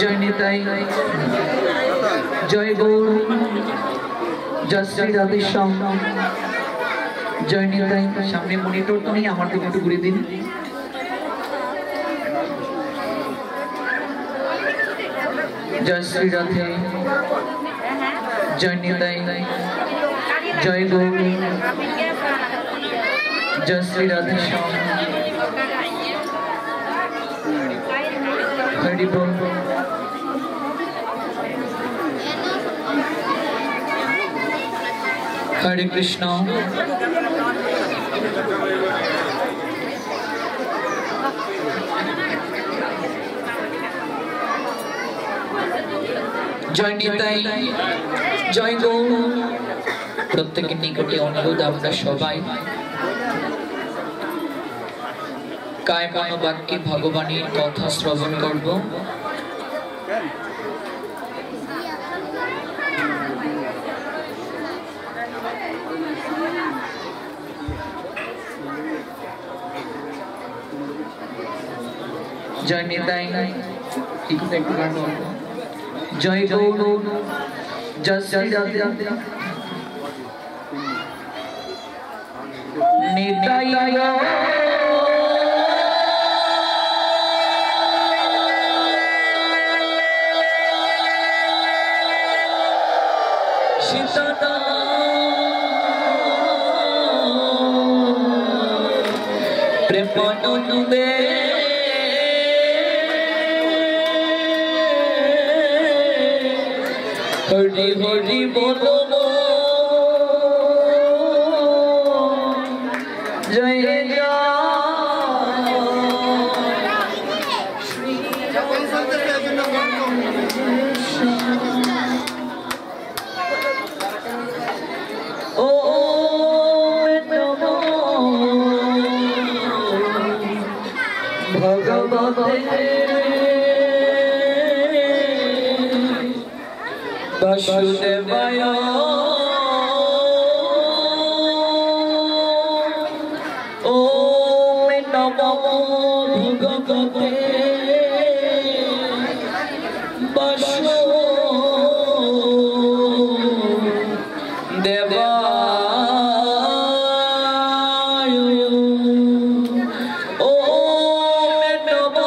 जय निताई जय गौर जय श्री राधे श्याम जय निताई सामने मॉनिटर तो नहीं हमारे दिखे तो घुरे दिन जय श्री राधे जय निताई जय गौर जय श्री राधे श्याम हरि बोल हरे कृष्णा जय निताई जय गौर प्रत्येक निकटे अनुरोध आपना सबाई कायमान वाक्ये भगवानेर कथा श्रवण करब जय निताई जय गौर जय श्री राधे निताई प्रेमानंदे हरि हरि बोलो जय जय वासुदेवाय ओम ভগবতে বাসো দেবায় ও নম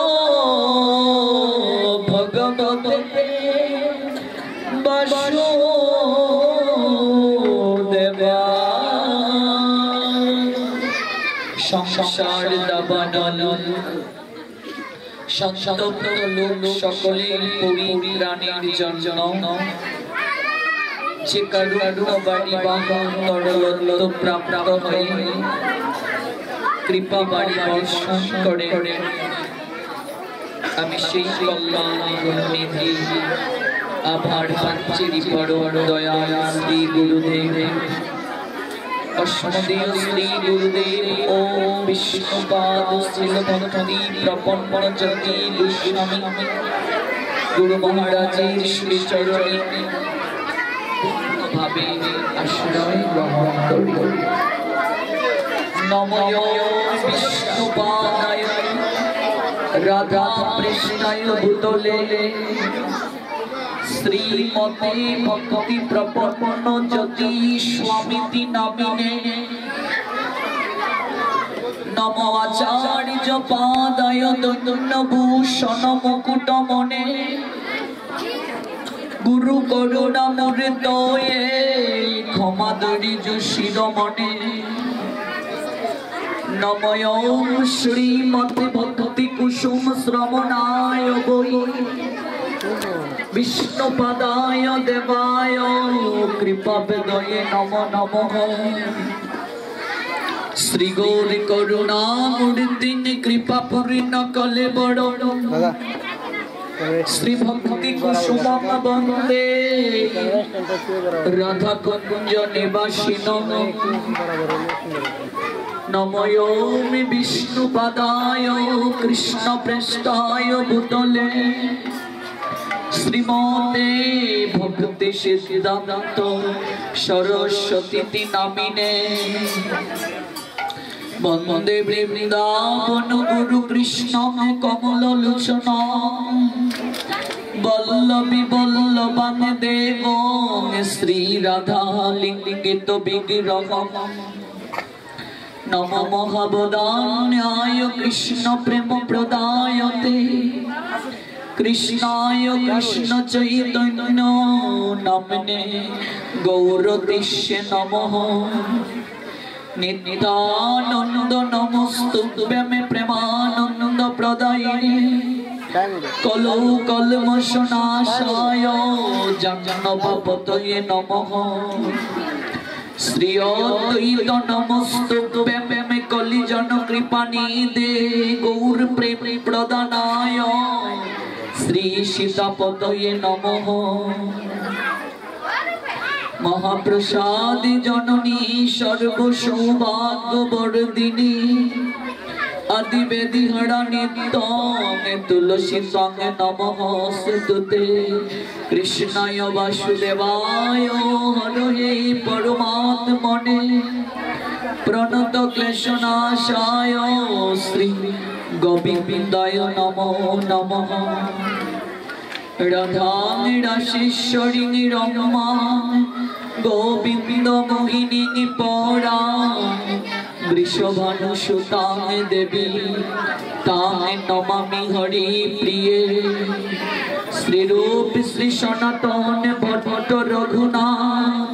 ভগবতে বাসো সংসার দাবানল সন্তপ্ত লোক সকলের পরিত্রাণের জন্য যে কারুণ্যবাণী বাহন তরলত্ব প্রাপ্ত হয়ে কৃপা বাণী বর্ষণ করে আমি সেই কল্যাণ গুণনিধি আভার পাঞ্চেরি পরম দয়াল শ্রী গুরুদেব অসমদেয় শ্রী গুরুদেব ও বিষ্ণুপাদ শ্রীলভক্তি প্রপন্ন জ্যোতি গোস্বামী গুরু মহারাজের শ্রী চরণে ভাবে আশ্রয় গ্রহণ করি। নমঃ বিষ্ণুপাদায় রাধা কৃষ্ণায় ভূতলে শ্রীমতে ভক্তি প্রপন্ন জ্যোতি স্বামীতি নামিনে নম আচার্য পাদায় দণ্ডভূষণ মুকুট মনে গুরু করুণা মূর্তয়ে ক্ষমা দরিদ্র শিরোমণি নমঃ শ্রীমতে ভক্তি কুসুম শ্রবণায় বৈ বিষ্ণুপদায় দেবায় কৃপা বেদয়ে নম নমঃ শ্রী গৌরী করুণা মূর্তিনি কৃপা পূর্ণ কলে বড় শ্রী ভক্তি কুসুম বন্দে রাধা কুঞ্জ নিবাসিন নমঃ বিষ্ণুপদায় কৃষ্ণ প্রেষ্ঠায় ভূতলে শ্রীমতে ভক্তি সিদ্ধান্ত সরস্বতী নামিনে বন্দে বৃন্দাবন গুরু কৃষ্ণ কমল লোচন বল্লভী বল্লভান দেব শ্রী রাধা লিঙ্গিত বিগ্রহ নম মহাবদান্যায় কৃষ্ণ প্রেম প্রদায়তে কৃষ্ণায় কৃষ্ণ চৈতন্য নামনে গৌরতিষ্যে নমঃ নিত্যানন্দ নমস্তুভ্যে প্রেমানন্দ প্রদায়িনে কলৌ কলমশনাশায় জাহ্নবপতয়ে নমঃ শ্রী অদ্বৈত নমস্তুভ্যে কলিজন কৃপানিধে গৌর প্রেম প্রদানায় শ্রী সীতাপতয়ে নমঃ মহাপ্রসাদ জননী সর্ব সৌভাগ্য বর্ধিনী আদিবেদি হরা নিত্য তুলসী সঙ্গে নমঃ স্তুতে কৃষ্ণায় বাসুদেবায় হরে পরমাত্মনে প্রণত ক্লেশনাশায় শ্রী গোবিন্দায় নমো নমঃ রাধা রাশেশ্বরী রমা গোবিন্দ মোহিনী পরা বৃষভানুসুতাং দেবী তাং নমামি হরি প্রিয়ে শ্রীরূপ শ্রী সনাতন ভট্ট রঘুনাথ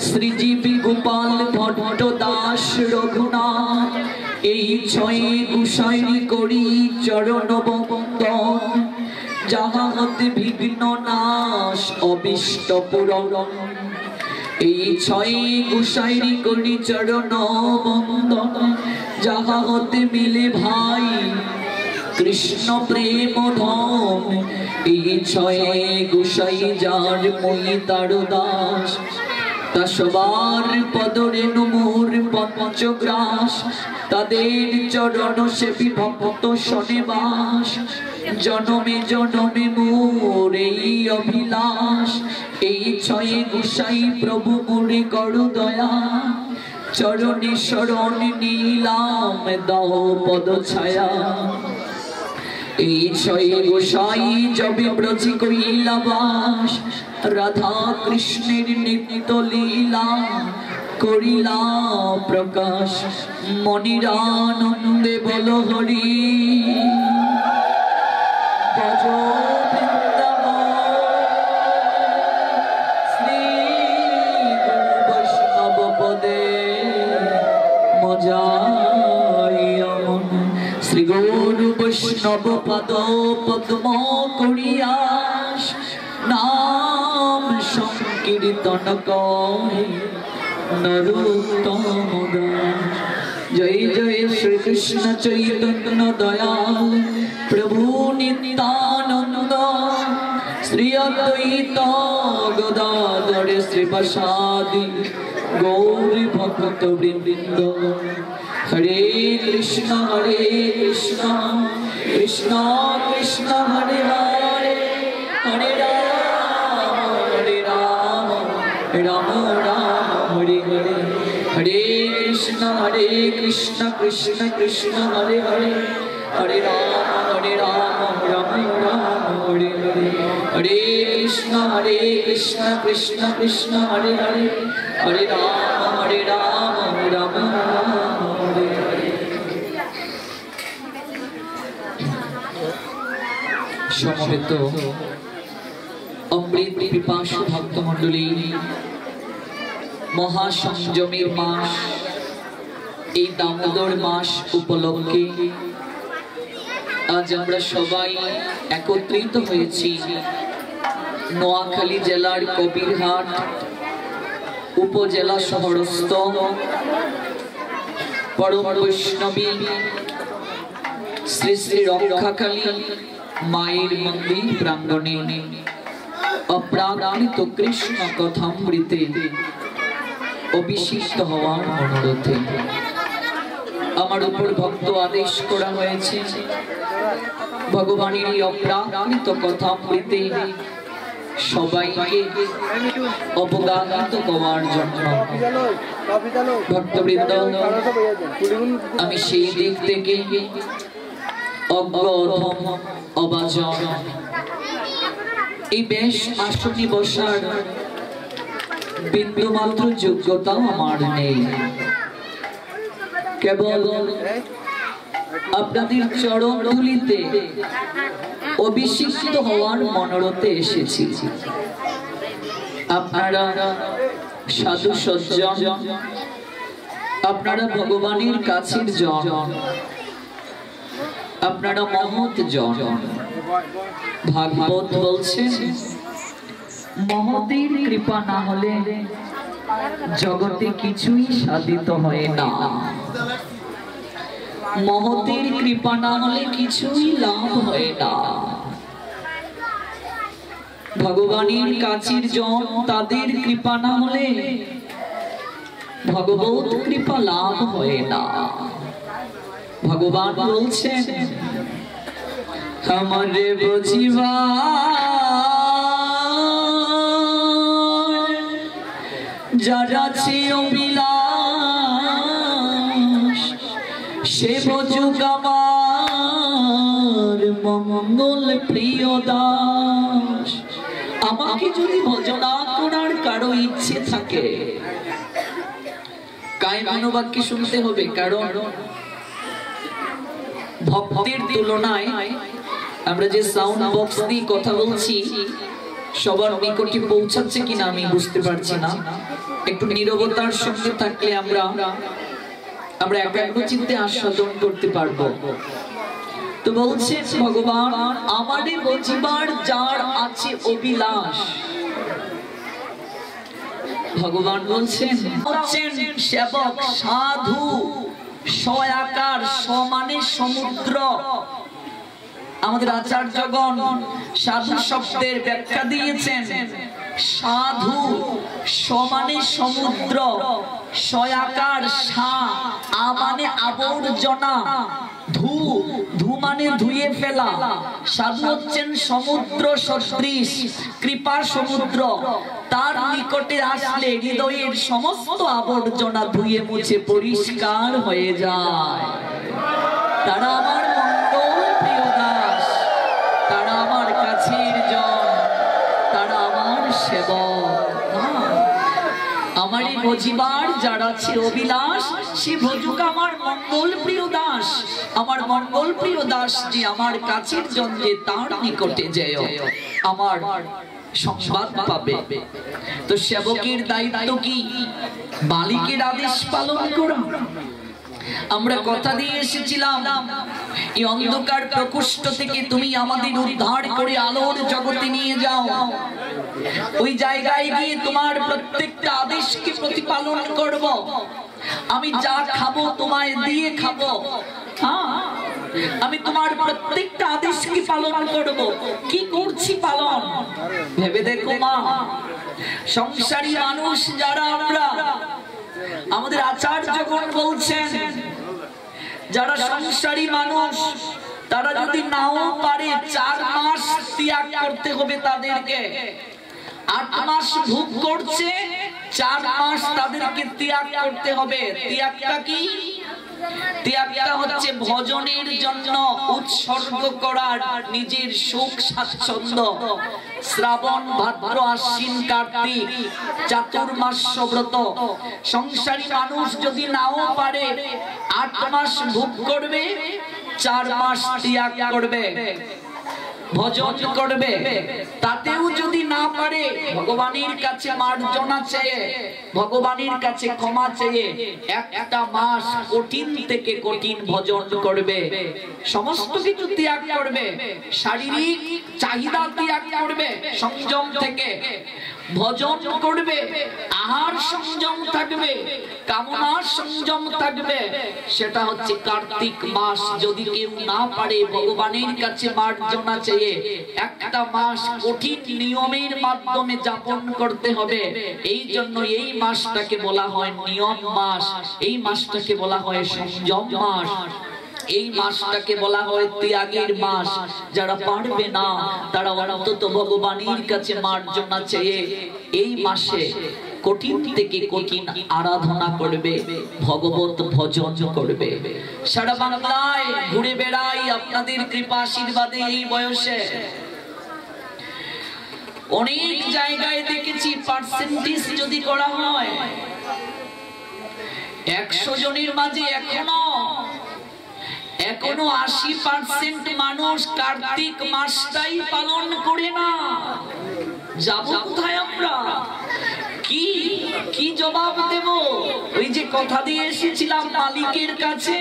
শ্রীজীবী গোপাল ভট্ট দাস রঘুনাথ এই ছয় গুসাইরি করি চরণ বন্দন যাহা হতে বিঘ্ন নাশ অবিষ্ট পূরণ এই ছয় গুসাইরি করি চরণ বন্দন যাহা হতে মিলে ভাই কৃষ্ণ প্রেম ধন এই ছয় গুসাই যার মই তার দাস তা সবার পদরেণু মোর পঞ্চগ্রাস তাদের চরণ সেবী ভক্ত শনিবাস জনমে জনমে মোর এই অভিলাষ এই ছয়ে গুসাই প্রভু মোরে করু দয়া চরণে শরণ নীলাম দাও পদ ছায়া এই ছয় গোসাই যবে ব্রজে কইলা বাস রাধা কৃষ্ণের নিত্য লীলা করিলা প্রকাশ মনিরানন্দে বল হরি ভজ বৃন্দাবন শ্রী বৈষ্ণব পদে মজাই আমন শ্রী গৌর বৈষ্ণব পদ পদ্ম করিয়াস নাম সংকীর্তন করে नरोत्तम दास जय जय श्री कृष्ण चैतन्य दयाल प्रभु नित्यानंद श्री अद्वैत गदाधर श्रीवासादि गौरी भक्त वृंद हरे कृष्ण कृष्ण कृष्ण हरे हरे हरे राम राम राम हरे हरे हरे कृष्ण कृष्ण कृष्ण हरे हरे हरे राम राम राम हरे हरे हरे कृष्ण कृष्ण कृष्ण हरे हरे हरे राम राम राम हरे हरे समवेत अमृत पिपासु भक्तमंडली महासंयमेर मास এই দামোদর মাস উপলক্ষে আজ আমরা সবাই একত্রিত হয়েছি নোয়াখালী জেলার কবিরহাট উপজেলা শহরস্থ পরম বৈষ্ণবী শ্রী শ্রী রক্ষাকালী মায়ের মন্দির প্রাঙ্গণে অপ্রাকৃত কৃষ্ণ কথামৃতে অভিষিক্ত হওয়ার অনুরোধে আমার উপর ভক্ত আদেশ করা হয়েছে ভগবানের এই অপ্রাকৃত কথামৃতে সবাইকে অবগাহিত করার জন্য ভক্তবৃন্দ আমি সেই দিক থেকে অজ্ঞ অধম অবাজন এই বেশ আসনে বসার বিন্দুমাত্র যোগ্যতা আমার নেই কেবল আপনাদের চরণ ধুলিতে অভিষিক্ত হওয়ার মনোরথে এসেছি আপনারা সাধু সজ্জন আপনারা ভগবানের কাছের জন আপনারা মহৎ জন ভাগবত বলছেন মহতের কৃপা না হলে জগতে কিছুই সাধিত হয় না মহতের কৃপা না হলে কিছুই লাভ হয় না ভগবানের কাছের জন তাদের কৃপা না হলে ভগবত কৃপা লাভ হয় না ভগবান বলছেন আমারে বুঝিবা যারা ছে অবিলাস সে বুঝুক আমার মঙ্গল প্রিয় দাস আমাকে যদি ভজনা করার কারো ইচ্ছে থাকে কায় মনোবাক্যে শুনতে হবে কারণ ভক্তের তুলনায় আমরা যে সাউন্ড বক্স দিয়ে কথা বলছি সবার নিকটে পৌঁছাচ্ছে কিনা আমি বুঝতে পারছি না একটু নীরবতার সঙ্গে থাকলে আমরা একাগ্রচিত্তে আস্বাদন করতে পারবো তো বলছে ভগবান আমাদের বুঝিবার যার আছে অভিলাষ ভগবান বলছেন সেবক সাধু সয়াকার সমানে সমুদ্র আমাদের আচার্যগণ সাধু শব্দের ব্যাখ্যা দিয়েছেন সাধু সমানে সমুদ্র সয়াকার সা আমানে আবর্জনা ধু ধু মানে ধুয়ে ফেলা, সাধু হচ্ছেন সমুদ্র সদৃশ কৃপা সমুদ্র, তার নিকটে আসলে হৃদয়ের সমস্ত আবর্জনা ধুয়ে মুছে পরিষ্কার হয়ে যায়। তারা আমার মঙ্গল প্রিয় দাস, তারা আমার কাছের জন, তারা আমার সেবক। আমারই ভজিবার যারা ছিল অভিলাষ, সে ভজুক আমার মঙ্গল প্রিয় দাস। আমার মঙ্গল প্রিয় দাস যে আমার কাছের জন, যে তার নিকটে যেও আমার সংবাদ পাবে। তো সেবকের দায়িত্ব কি? মালিকের আদেশ পালন করা। আমরা কথা দিয়ে এসেছিলাম, এই অন্ধকার প্রকোষ্ঠ থেকে তুমি আমাদের উদ্ধার করে আলোর জগতে নিয়ে যাও। ওই জায়গায় গিয়ে তোমার প্রত্যেকটা আদেশকে প্রতিপালন করব। আমি যা খাবো তোমায় দিয়ে খাবো। আমি তোমার প্রত্যেকটা আদেশকে পালন করব। কি করছি পালন? ভেবে দেখো মা, সংসারী মানুষ যারা আমরা, আমাদের আচার্যগণ বলছেন যারা সংসারী মানুষ তারা যদি নাও পারে 4 মাস ত্যাগ করতে হবে তাদেরকে। 8 মাস ভোগ করছে, 4 মাস তাদেরকে ত্যাগ করতে হবে। ত্যাগটা কি? ত্যাগটা হচ্ছে ভজনের জন্য উৎসর্গ করার নিজের সুখ স্বাচ্ছন্দ্য। শ্রাবণ ভাদ্র আশ্বিন কার্তিক চাতুর্মাস্য ব্রত সংসারী মানুষ যদি নাও পারে 8 মাস ভোগ করবে, 4 মাস ত্যাগ করবে, ভজন করবে। তাতেও যদি না পারে ভগবানের কাছে মার্জনা চেয়ে, ভগবানের কাছে ক্ষমা চেয়ে 1টা মাস কঠিন থেকে কঠিন ভজন করবে। সমস্ত কিছু ত্যাগ করবে, শারীরিক চাহিদা ত্যাগ করবে, সংযম থেকে ভজন করবে, আহার সংযম থাকবে, কামনা সংযম থাকবে। সেটা হচ্ছে কার্তিক মাস। যদি কেউ না পারে ভগবানের কাছে মার্জনা চেয়ে 1টা মাস কঠিন নিয়মের মাধ্যমে যাপন করতে হবে। এই জন্য এই মাসটাকে বলা হয় নিয়ম মাস, এই মাসটাকে বলা হয় সংযম মাস, এই মাসটাকে বলা হয় ত্যাগের মাস। যারা পারবে না তারা অন্তত ভগবানের কাছে মার্জনা চেয়ে এই মাসে কঠিন থেকে কঠিন আরাধনা করবে, ভগবত ভজন করবে। সারা বাংলায় ঘুরে বেড়াই আপনাদের কৃপা আশীর্বাদে। এই বয়সে অনেক জায়গায় দেখেছি পার্সেন্টেজ যদি করা হয় 100 জনের মাঝে এখনো 80% মানুষ কার্তিক মাসটাই পালন করে না। যাব কোথায় আমরা? কি জবাব দেব? ওই যে কথা দিয়ে এসেছিলাম মালিকের কাছে,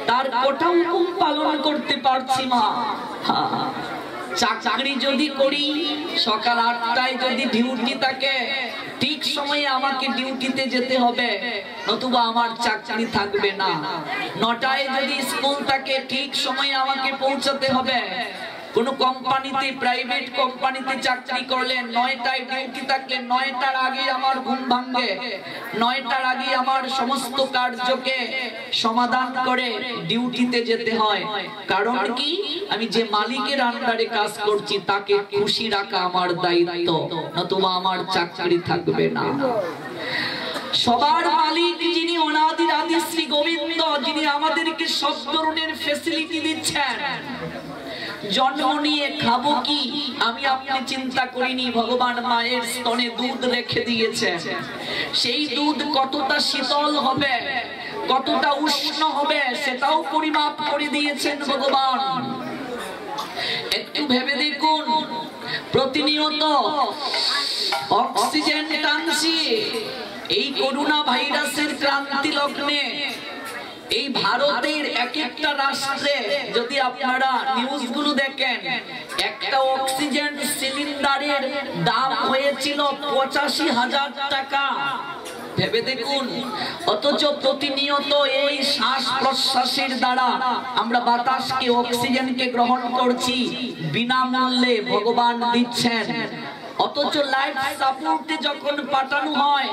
তার কথা হুকুম পালন করতে পারছি না। চাকরি যদি করি, সকাল 8টায় যদি ডিউটি থাকে, ঠিক সময়ে আমাকে ডিউটিতে যেতে হবে, নতুবা আমার চাকরি থাকবে না। 9টায় যদি স্কুল থাকে, ঠিক সময়ে আমাকে পৌঁছাতে হবে। কোন কোম্পানিতে, প্রাইভেট কোম্পানিতে চাকরি করলে 9টায় ডিউটি থাকলে 9টার আগে আমার ঘুম ভাঙে, 9টার আগে আমার সমস্ত কার্যকে সমাধান করে ডিউটিতে যেতে হয়। কারণ কি? আমি যে মালিকের আন্ডারে কাজ করছি তাকে খুশি রাখা আমার দায়িত্ব, নতুবা আমার চাকরি থাকবে না। সবার মালিক যিনি অনাদির আদি শ্রী গোবিন্দ, যিনি আমাদেরকে সব ধরনের ফ্যাসিলিটি দিচ্ছেন। জন্ম নিয়ে খাবো কি আমি আপনি চিন্তা করিনি। ভগবান মায়ের স্তনে দুধ রেখে দিয়েছে, সেই দুধ কতটা শীতল হবে, কতটা উষ্ণ হবে সেটাও পরিমাপ করে দিয়েছেন ভগবান। একটু ভেবে দেখুন, প্রতিনিয়ত অক্সিজেন টানছি। এই করোনা ভাইরাসের ক্রান্তি লগ্নে এই ভারতের এক একটা রাষ্ট্রে যদি আপনারা নিউজগুলো দেখেন, একটা অক্সিজেন সিলিন্ডারের দাম হয়েছিল 85,000 টাকা। ভেবে দেখুন, অথচ প্রতিনিয়ত এই শ্বাস প্রশ্বাসের দ্বারা আমরা বাতাসকে, অক্সিজেনকে গ্রহণ করছি, বিনামূল্যে ভগবান দিচ্ছেন। অথচ লাইফ সাপোর্টে যখন পাঠানো হয়,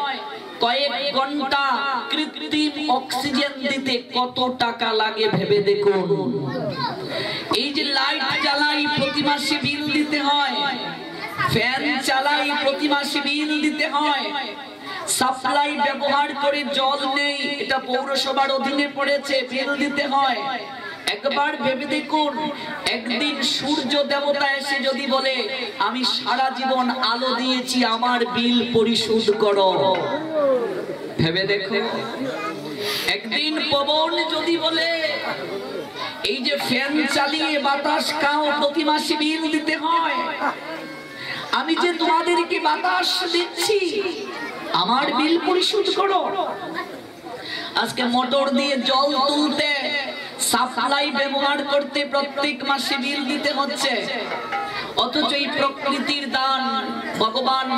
কয়েক ঘন্টা কৃত্রিম অক্সিজেন দিতে কত টাকা লাগে ভেবে দেখুন। এই যে লাইট জ্বালাই প্রতি মাসে বিল দিতে হয়, ফ্যান চালাই প্রতি মাসে বিল দিতে হয়, সাপ্লাই ব্যবহার করে জল নেই, এটা পৌরসভার অধীনে পড়েছে, বিল দিতে হয়। একবার ভেবে দেখুন, একদিন সূর্য দেবতা এসে যদি বলে আমি সারা জীবন আলো দিয়েছি, আমার বিল পরিশোধ করো, ভেবে দেখো। একদিন পবন যদি বলে এই যে ফ্যান চালিয়ে বাতাস খাও, প্রতি মাসে বিল দিতে হয়, আমি যে তোমাদেরকে বাতাস দিচ্ছি, আমার বিল পরিশোধ করো। আজকে মোটর দিয়ে জল তুলতে, সাপ্লাই ব্যবহার করতে প্রত্যেক মাসে বিল দিতে হচ্ছে। অথচ এই প্রকৃতির দান ভগবান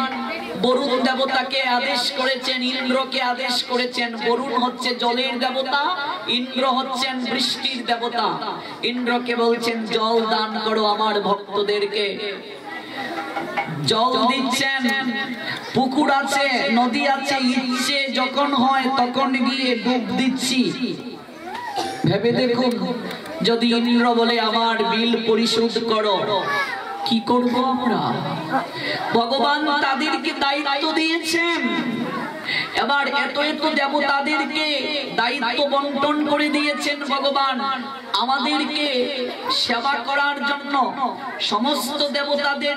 বরুণ দেবতাকে আদেশ করেছেন, ইন্দ্রকে আদেশ করেছেন। বরুণ হচ্ছে জলের দেবতা, ইন্দ্র হচ্ছেন বৃষ্টির দেবতা। ইন্দ্রকে বলছেন জল দান করো আমার ভক্তদেরকে। জল দিচ্ছেন, পুকুর আছে, নদী আছে, ইচ্ছে যখন হয় তখন গিয়ে ডুব দিচ্ছি। ভেবে দেখুন, যদি ইন্দ্র বলে আমার বিল পরিশোধ করো, কি করব আমরা? ভগবান তাদেরকে দায়িত্ব দিয়েছেন। এবার এত এত দেবতাদেরকে দায়িত্ব বন্টন করে দিয়েছেন ভগবান আমাদেরকে সেবা করার জন্য। সমস্ত দেবতাদের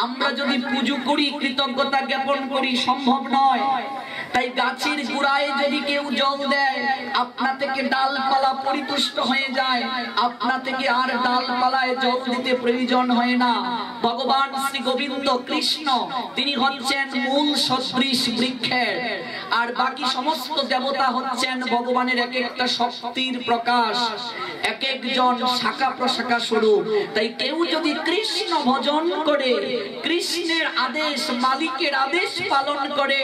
আমরা যদি পুজো করি, কৃতজ্ঞতা জ্ঞাপন করি, সম্ভব নয়। তাই গাছের গোড়ায় যদি কেউ জল দেয়, আপনা থেকে ডালপালা পরিতুষ্ট হয়ে যায়, আপনা থেকে আর ডালপালায় জল দিতে প্রয়োজন হয় না। ভগবান শ্রী গোবিন্দ কৃষ্ণ তিনি হচ্ছেন মূল সদৃশ বৃক্ষের, আর বাকি সমস্ত দেবতা হচ্ছেন ভগবানের এক একটা শক্তির প্রকাশ, এক একজন শাখা প্রশাখা স্বরূপ। তাই কেউ যদি কৃষ্ণ ভজন করে, কৃষ্ণের আদেশ, মালিকের আদেশ পালন করে,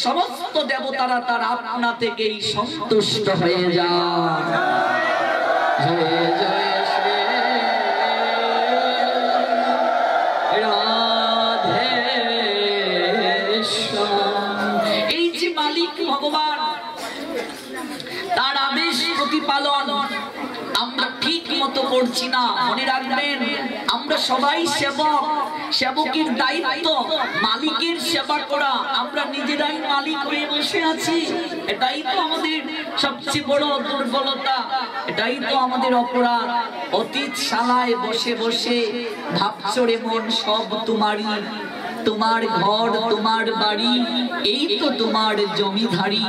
সমস্ত দেবতারা তার আপনা থেকেই সন্তুষ্ট হয়ে যায়। জয় জয় শ্রী রাধে শ্যাম। এই যে মালিক ভগবান, তার আদেশ প্রতিপালন আমরা ঠিক মতো করছি না। মনে রাখবেন, আমরা সবাই সেবক, সেবকের দায়িত্ব মালিকের সেবা করা। আমরা নিজেরাই মালিক হয়ে বসে আছি, এটাই তো আমাদের সবচেয়ে বড় দুর্বলতা, এটাই তো আমাদের অপরাধ। অতীত শালায় বসে বসে ভাবছো রে মন সব তোমারই, তোমার ঘর তোমার বাড়ি, এই তো তোমার জমিধারী।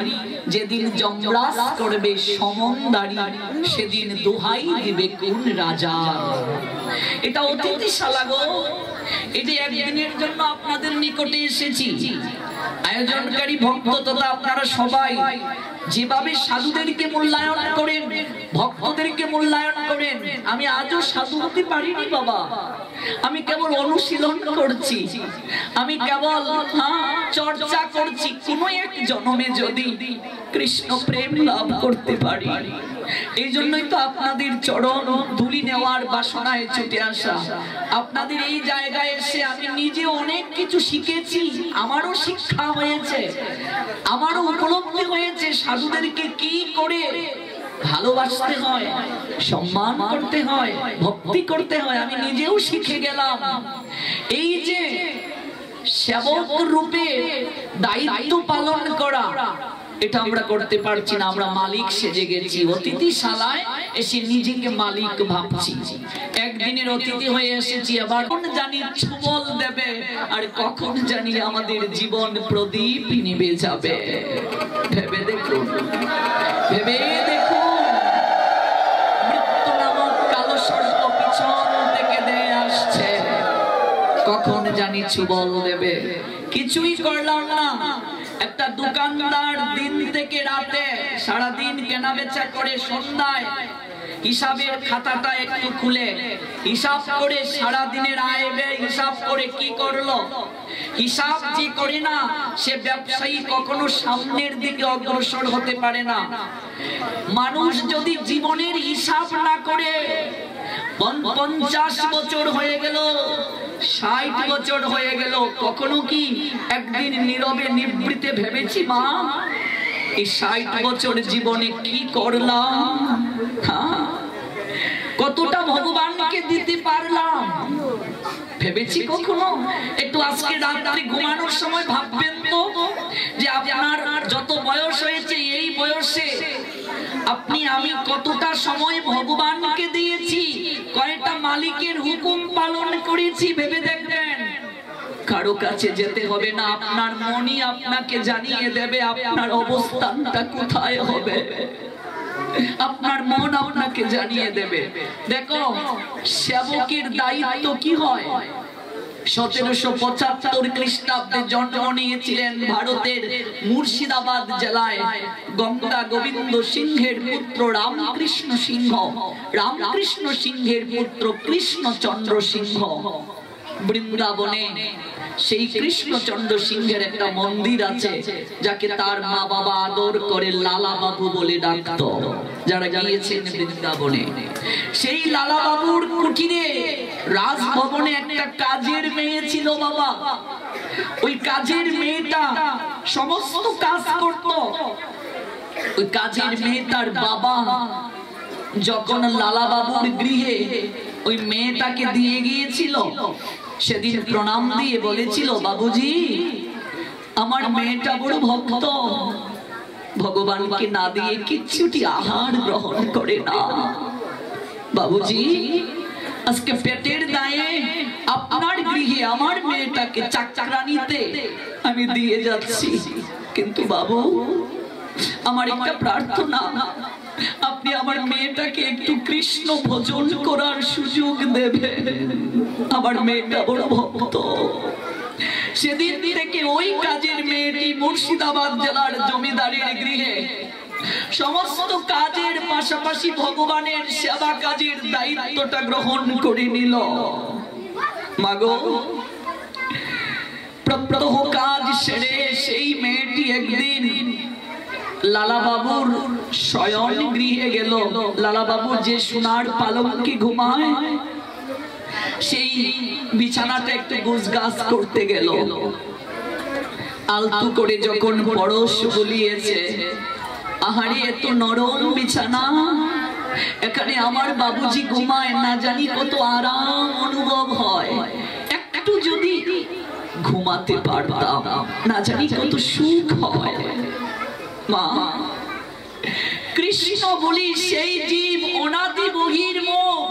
যেদিন যমরাজ করবে সমনদারি, সেদিন দোহাই দিবে কোন রাজা। এটা অতিথিশালা গো। এই যে একদিনের জন্য আপনাদের নিকটে এসেছি, আয়োজনকারী ভক্ত তথা আপনারা সবাই যেভাবে সাধুদেরকে মূল্যায়ন করেন, ভক্তদেরকে মূল্যায়ন করেন, আমি আজও সাধু হতে পারিনি বাবা। আমি কেবল অনুশীলন করছি, আমি কেবল চর্চা করছি। কোন এক জন্মে যদি কৃষ্ণ প্রেম লাভ করতে পারি, এই জন্যই তো আপনাদের চরণ ধুলি নেওয়ার বাসনায় ছুটে আসা। আপনাদের এই জায়গায় এসে আমি নিজে অনেক কিছু শিখেছি, আমারও শিক্ষা হয়েছে, আমারও উপলব্ধি হয়েছে সাধুদেরকে কি করে ভালোবাসতে হয়, সম্মান করতে হয়, ভক্তি করতে হয়। আমি নিজেও শিখে গেলাম। এই যে সেবক রূপে দায়িত্ব পালন করা, এটা আমরা করতে পারছি না। আমরা মালিক সেজে গেছি, অতিথিশালায় এসে নিজেকে মালিক ভাবছি। একদিনের অতিথি হয়ে এসেছি, আবার কখন জানি ছুবল দেবে, আর কখন জানি আমাদের জীবন প্রদীপ নিভে যাবে। ভেবে দেখুন, ভেবে দেখুন, মৃত্যু নামক কালো সর্প পিছন থেকে দিয়ে আসছে, কখন জানি ছুবল দেবে। কিছুই করলাম না। একটা দোকানদার দিন থেকে রাতে সারাদিন কেনা বেচা করে, সন্ধ্যায় হিসাবের খাতাটা একটু খুলে হিসাব করে সারা দিনের আয় ব্যয় হিসাব করে কি করলো। হিসাব যে করে না, সে ব্যবসায়ী কখনো সামনের দিকে অগ্রসর হতে পারে না। মানুষ যদি জীবনের হিসাব না করে, 50 বছর হয়ে গেল, 60 বছর হয়ে গেল, কখনো কি একদিন নীরবে নিভৃতে ভেবেছি মা এই 60 বছর জীবনে কি করলাম? কতটা ভগবানকে দিতে পারলাম ভেবেছি কখনো? একটু আজকে রাত্রে ঘুমানোর সময় ভাববেন তো যে আপনার যত বয়স হয়েছে এই বয়সে আপনি আমি কতটা সময় ভগবানকে দিয়েছি, কয়টা মালিকের হুকুম পালন করেছি ভেবে দেখবেন। কারো কাছে যেতে হবে না, আপনার মনই আপনাকে জানিয়ে দেবে আপনার অবস্থানটা কোথায় হবে। আপনার মন আপনাকে জানিয়ে দেবে। দেখো সেবকের দায়িত্ব কি হয়। 1775 খ্রিস্টাব্দে জন্ম নিয়েছিলেন ভারতের মুর্শিদাবাদ জেলায় গঙ্গা গোবিন্দ সিংহের পুত্র রামকৃষ্ণ সিংহ। রামকৃষ্ণ সিংহের পুত্র কৃষ্ণচন্দ্র সিংহ বৃন্দাবনে সেই কৃষ্ণচন্দ্র সিংহের একটা মন্দির আছে যাকে তার মা বাবা আদর করে লালা বাবু বলে ডাকত। যারা গিয়েছেন বৃন্দাবনে, সেই লালা বাবুর কুটিরে রাজভবনে একটা কাজের মেয়ে ছিল বাবা। ওই কাজের মেয়েটা সমস্ত কাজ করত। ওই কাজের মেয়েটার বাবা যখন লালা বাবুর গৃহে ওই মেয়েটাকে দিয়ে গিয়েছিল, সেদিন প্রণাম দিয়ে বলেছিল, বাবুজি আমার মেয়েটা বড় ভক্ত, ভগবানকে না দিয়ে কিচ্ছুটি আহার গ্রহণ করে না। বাবুজি আজকে পেটের দায়ে আপনার গৃহে আমার মেয়েটাকে চাকরানিতে আমি দিয়ে যাচ্ছি, কিন্তু বাবু আমার একটা প্রার্থনা, আপনি আমার মেয়েটাকে একটু কৃষ্ণ ভজন করার সুযোগ দেবেন, আমার মেয়েটা বড় ভক্ত। সেদিন থেকে ওই কাজের মেয়েটি মুর্শিদাবাদ জেলার জমিদারের গৃহে সমস্ত কাজের পাশাপাশি ভগবানের সেবা কাজের দায়িত্বটা গ্রহণ করে নিল। মাগো প্রত্যহ কাজ সেরে সেই মেয়েটি একদিন লালা বাবুর শয়ন গৃহে গেল। লালা বাবু যে সোনার পালঙ্কে ঘুমায় সেই বিছানাটা একটু গুছগাছ করতে গেল। আলতু করে যখন পরশ বুলিয়েছে, আহারে এত নরম বিছানা, এখানে আমার বাবুজি ঘুমায়, না জানি কত আরাম অনুভব হয়, একটু যদি ঘুমাতে পারতাম না জানি কত সুখ হয়। মা কৃষ্ণ বলি সেই জীব অনাদি বহির্মুখ,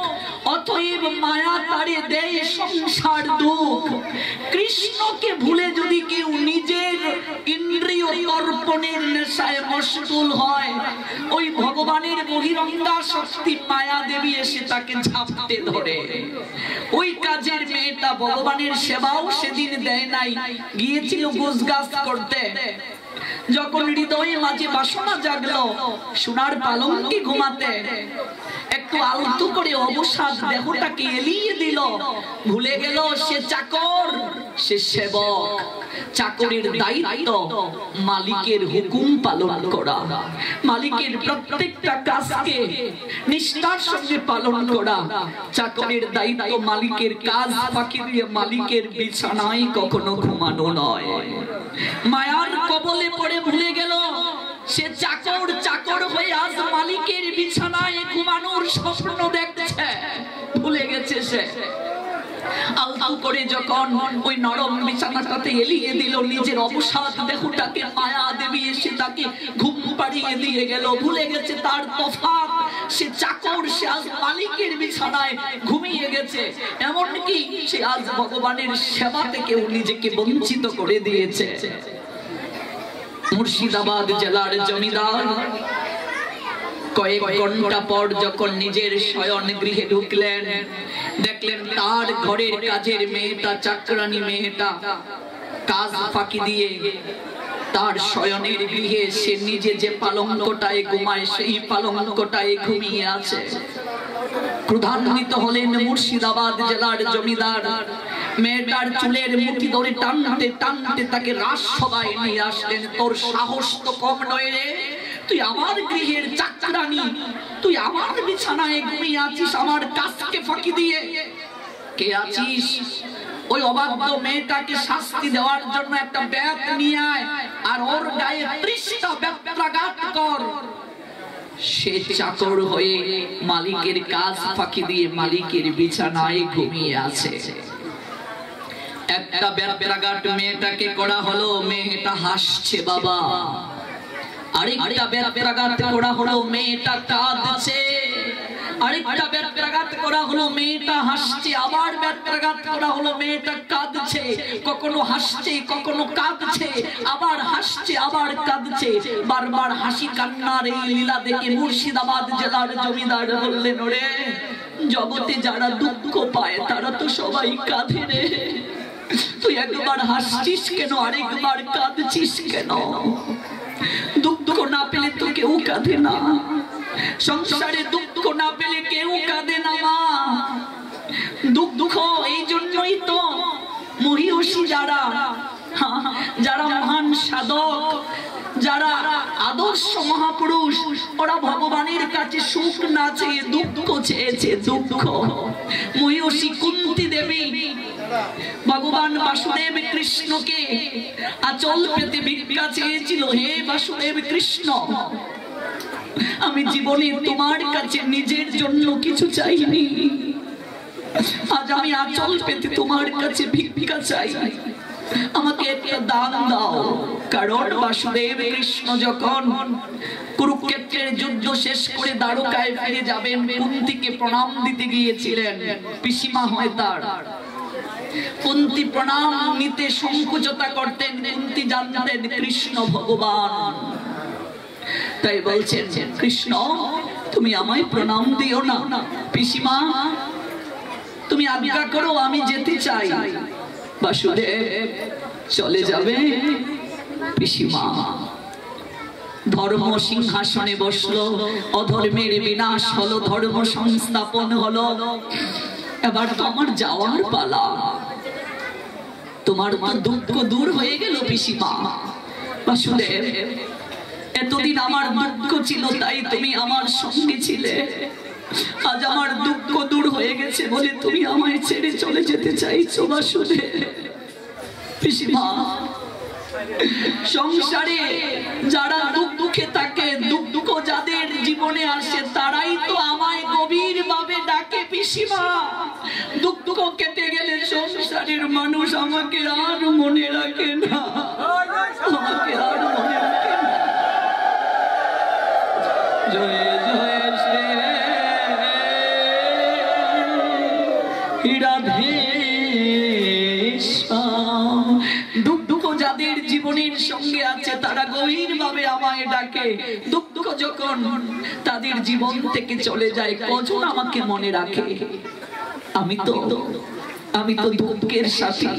অতএব মায়া তারে দেয় সংসার দুঃখ। কৃষ্ণকে ভুলে যদি কেউ নিজের ইন্দ্রিয় তর্পণের নেশায় মশগুল হয়, ওই ভগবানের বহিরঙ্গা শক্তি মায়া দেবী এসে তাকে ঝাপটে ধরে। ওই কাজের মেয়েটা ভগবানের সেবাও সেদিন দেয় নাই, গিয়েছিল গোছগাছ করতে। যখন হৃদয়ে মাঝে বাসনা জাগলো সোনার পালঙ্কে ঘুমাতে, একটু আলতু করে অবসাদ দেহটাকে এলিয়ে দিল। ভুলে গেল সে চাকর, সে সেবক। চাকরের দায়িত্ব মালিকের হুকুম পালন করা, মালিকের প্রত্যেকটা কাজকে নিষ্ঠার সঙ্গে পালন করা। চাকরের দায়িত্ব মালিকের কাজ ফাঁকি দিয়ে মালিকের বিছানায় কখনো ঘুমানো নয়। মায়ার কবলে পড়ে ভুলে গেল সে চাকর, চাকর হয়ে আজ মালিকের বিছানায় ঘুমানোর স্বপ্ন দেখছে। ভুলে গেছে সে। আলতু করে যখন ওই নরম বিছানাটাতে এলিয়ে দিল নিজের অবসাদ দেহটাকে, মায়া দেবী এসে তাকে ঘুম পাড়িয়ে দিয়ে গেল। ভুলে গেছে তার তফাৎ, সে চাকর, সে আজ মালিকের বিছানায় ঘুমিয়ে গেছে। এমনকি সে আজ ভগবানের সেবা থেকেও নিজেকে বঞ্চিত করে দিয়েছে। মুর্শিদাবাদ জেলার জমিদার কয়েক ঘন্টা পর যখন নিজের শয়ন গৃহে ঢুকলেন, দেখলেন তার ঘরের কাজের মেয়েটা, চাকরানি মেয়েটা কাজ ফাঁকি দিয়ে তার শয়নের গৃহে সে নিজে যে পালঙ্কটায় ঘুমায় সেই পালঙ্কটায় ঘুমিয়ে আছে। ক্রোধান্বিত হলেন মুর্শিদাবাদ জেলার জমিদার। মেয়েটার চুলের মুঠি ধরে টানতে টানতে তাকে রাজসভায় নিয়ে আসলেন। তোর সাহস তো কম নয় রে, তুই আমার গৃহের চাকরানি, তুই আমার বিছানায় ঘুমিয়ে আছিস আমার কাজকে ফাঁকি দিয়ে। কে আছিস? ওই অবাধ্য মেয়েটাকে শাস্তি দেওয়ার জন্য একটা ব্যাত নিয়ে আয় আর ওর গায়ে 30টা বেত্রাঘাত কর। সে চাকর হয়ে মালিকের কাজ ফাঁকি দিয়ে মালিকের বিছানায় ঘুমিয়ে আছে। একটা বেত্রাঘাত মেয়েটাকে করা হলো, মেয়েটা হাসছে বাবা। আরেকটা বেত্রাঘাত করা হলো, মেয়েটা কাঁদছে। আরেকটা বেত্রাঘাত করা হলো, মেয়েটা হাসছে। আবার বেত্রাঘাত করা হলো, মেয়েটা কাঁদছে। কখনো হাসছে, কখনো কাঁদছে, আবার হাসছে, আবার কাঁদছে। বারবার হাসি কান্নার এই লীলা দেখে মুর্শিদাবাদ জেলার জমিদার বললেন, ওরে জগতে যারা দুঃখ পায় তারা তো সবাই কাঁদে রে, তুই একবার হাসছিস কেন, আরেকবার কাঁদছিস কেন? দুঃখ না পেলে তো কেউ কাঁদে না, সংসারে দুঃখ না পেলে কেউ কাঁদে না মা। দুঃখ এই জন্যই তো মহিষী যারা যারা মহান সাধক, যারা আদর্শ মহাপুরুষ, ওরা ভগবানের কাছে সুখ না চেয়ে দুঃখ চেয়েছে। দুঃখ মহিষী কুন্তি দেবী ভগবান বাসুদেব কৃষ্ণকে আঁচল পেতে ভিক্ষা চেয়েছিল, হে বাসুদেব কৃষ্ণ, আমি জীবনে তোমার কাছে নিজের জন্য কিছু চাইনি, আজ আমি আঁচল পেতে তোমার কাছে ভিক্ষা চাই, আমাকে একটা দান দাও। কারণ বাসুদেব কৃষ্ণ যখন কুরুক্ষেত্রের যুদ্ধ শেষ করে দ্বারকায় ফিরে যাবেন, কুন্তিকে প্রণাম দিতে গিয়েছিলেন, পিসিমা হয় তার। কুন্তি প্রণাম নিতে সংকোচতা করতেন, কুন্তি জানতেন কৃষ্ণ ভগবান, তাই বলছেন কৃষ্ণ তুমি আমায় প্রণাম দিও না, পিসিমা তুমি আজ্ঞা করো, আমি যেতে চাই। বাসুদেব চলে যাবে। পিসিমা ধর্ম সিংহাসনে বসলো, অধর্মের বিনাশ হলো, ধর্ম সংস্থাপন হলো। এবার তো আমার যাওয়ার পালা, তোমার দুঃখ দূর হয়ে গেল পিসিমা। বাসুদেব এতদিন আমার দুঃখ ছিল, তাই তুমি আমার সঙ্গে ছিলে, আজ আমার দুঃখ দূর হয়ে গেছে বলে তুমি আমায় ছেড়ে চলে যেতে চাইছো। বাসুদেব পিসিমা সংসারে যারা দুঃখে থাকে, দুঃখ যাদের জীবনে আসে তারাই তো আমায় গভীর ভাবে ডাকে। পিসিমা দুঃখ কেটে গেলে সংসারের মানুষ আমাকে আর মনে রাখে না, আমাকে আর মনে রাখে না। জয় জয় শ্রী রাধে শ্যাম। দুঃখ যাদের জীবনের সঙ্গে আছে তারা গভীর ভাবে আমায় ডাকে। দুঃখ যখন তাদের জীবন থেকে চলে যায়, কজন আমাকে মনে রাখে? আমি তো দুঃখের সাথী।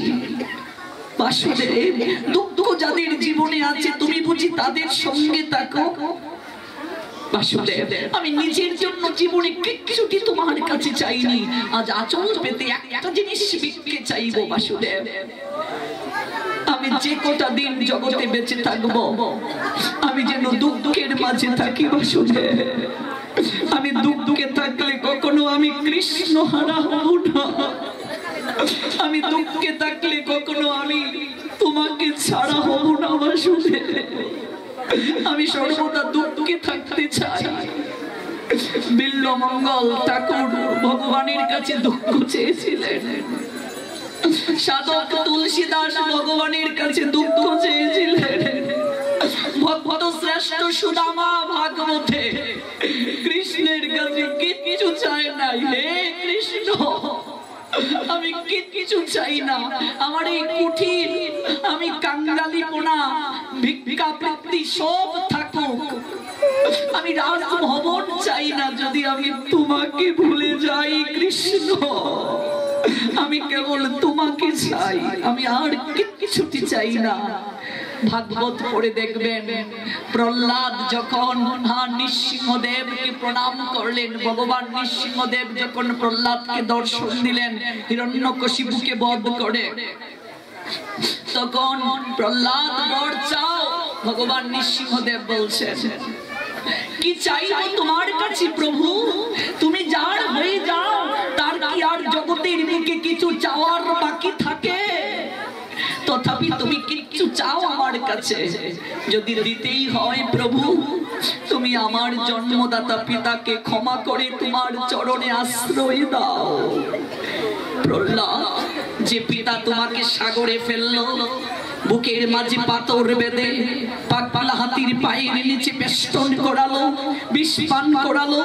বাসুদেব দুঃখ যাদের জীবনে আছে তুমি বুঝি তাদের সঙ্গে থাকো? বাসুদেব আমি নিজের জন্য জীবনে কিছুটি তোমার কাছে চাইনি, আজ আচল পেতে একটা জিনিস ভিক্ষে চাইবো। বাসুদেব আমি যে কটা দিন জগতে বেঁচে থাকবো আমি যেন দুঃখের মাঝে থাকি। বাসুদেব আমি দুঃখে থাকলে কখনো আমি কৃষ্ণ হারা হব না, আমি দুঃখে থাকলে কখনো আমি তোমাকে ছাড়া হব না। বাসুদেব আমি সর্বদা দুঃখে থাকতে চাই। বিল্বমঙ্গল ঠাকুর ভগবানের কাছে দুঃখ চেয়েছিলেন, সাধক তুলসীদাস ভগবানের কাছে দুঃখ চেয়েছিলেন, ভক্ত শ্রেষ্ঠ সুদামা ভাগবতে কৃষ্ণের কাছে কিছু চায় নাই। হে কৃষ্ণ আমি কিছু চাই না, আমার এই কুঠির আমি কাঙ্গালিপনা ভিক্ষা প্রাপ্তি সব থাকুক, আমি রাজভবন চাই না। যদি আমি তোমাকে ভুলে যাই কৃষ্ণ, আমি কেবল তোমাকে চাই, আমি আর কিছুটি চাই না। ভাগবত পড়ে দেখবেন প্রহ্লাদ যখন নৃসিংহদেবকে প্রণাম করলেন, ভগবান নৃসিংহদেব যখন প্রহ্লাদকে দর্শন দিলেন হিরণ্যকশিপুকে বধ করে, তখন প্রহ্লাদ বর চাও, ভগবান নৃসিংহদেব বলছেন কি চাইবো তোমার কাছে প্রভু, তুমি যার হয়ে যাও, তার কি আর জগতের বুকে কিছু চাওয়ার বাকি থাকে? তথাপি তুমি কিছু চাও আমার কাছে, যদি দিতেই হয় প্রভু তুমি আমার জন্মদাতা পিতাকে ক্ষমা করে তোমার চরণে আশ্রয় দাও। প্রহ্লাদ, যে পিতা তোমাকে সাগরে ফেললো, বুকের মাঝে পাথর বেঁধে পাগলা হাতির পায়ের নিচে বেষ্টন করালো, বিষ পান করালো,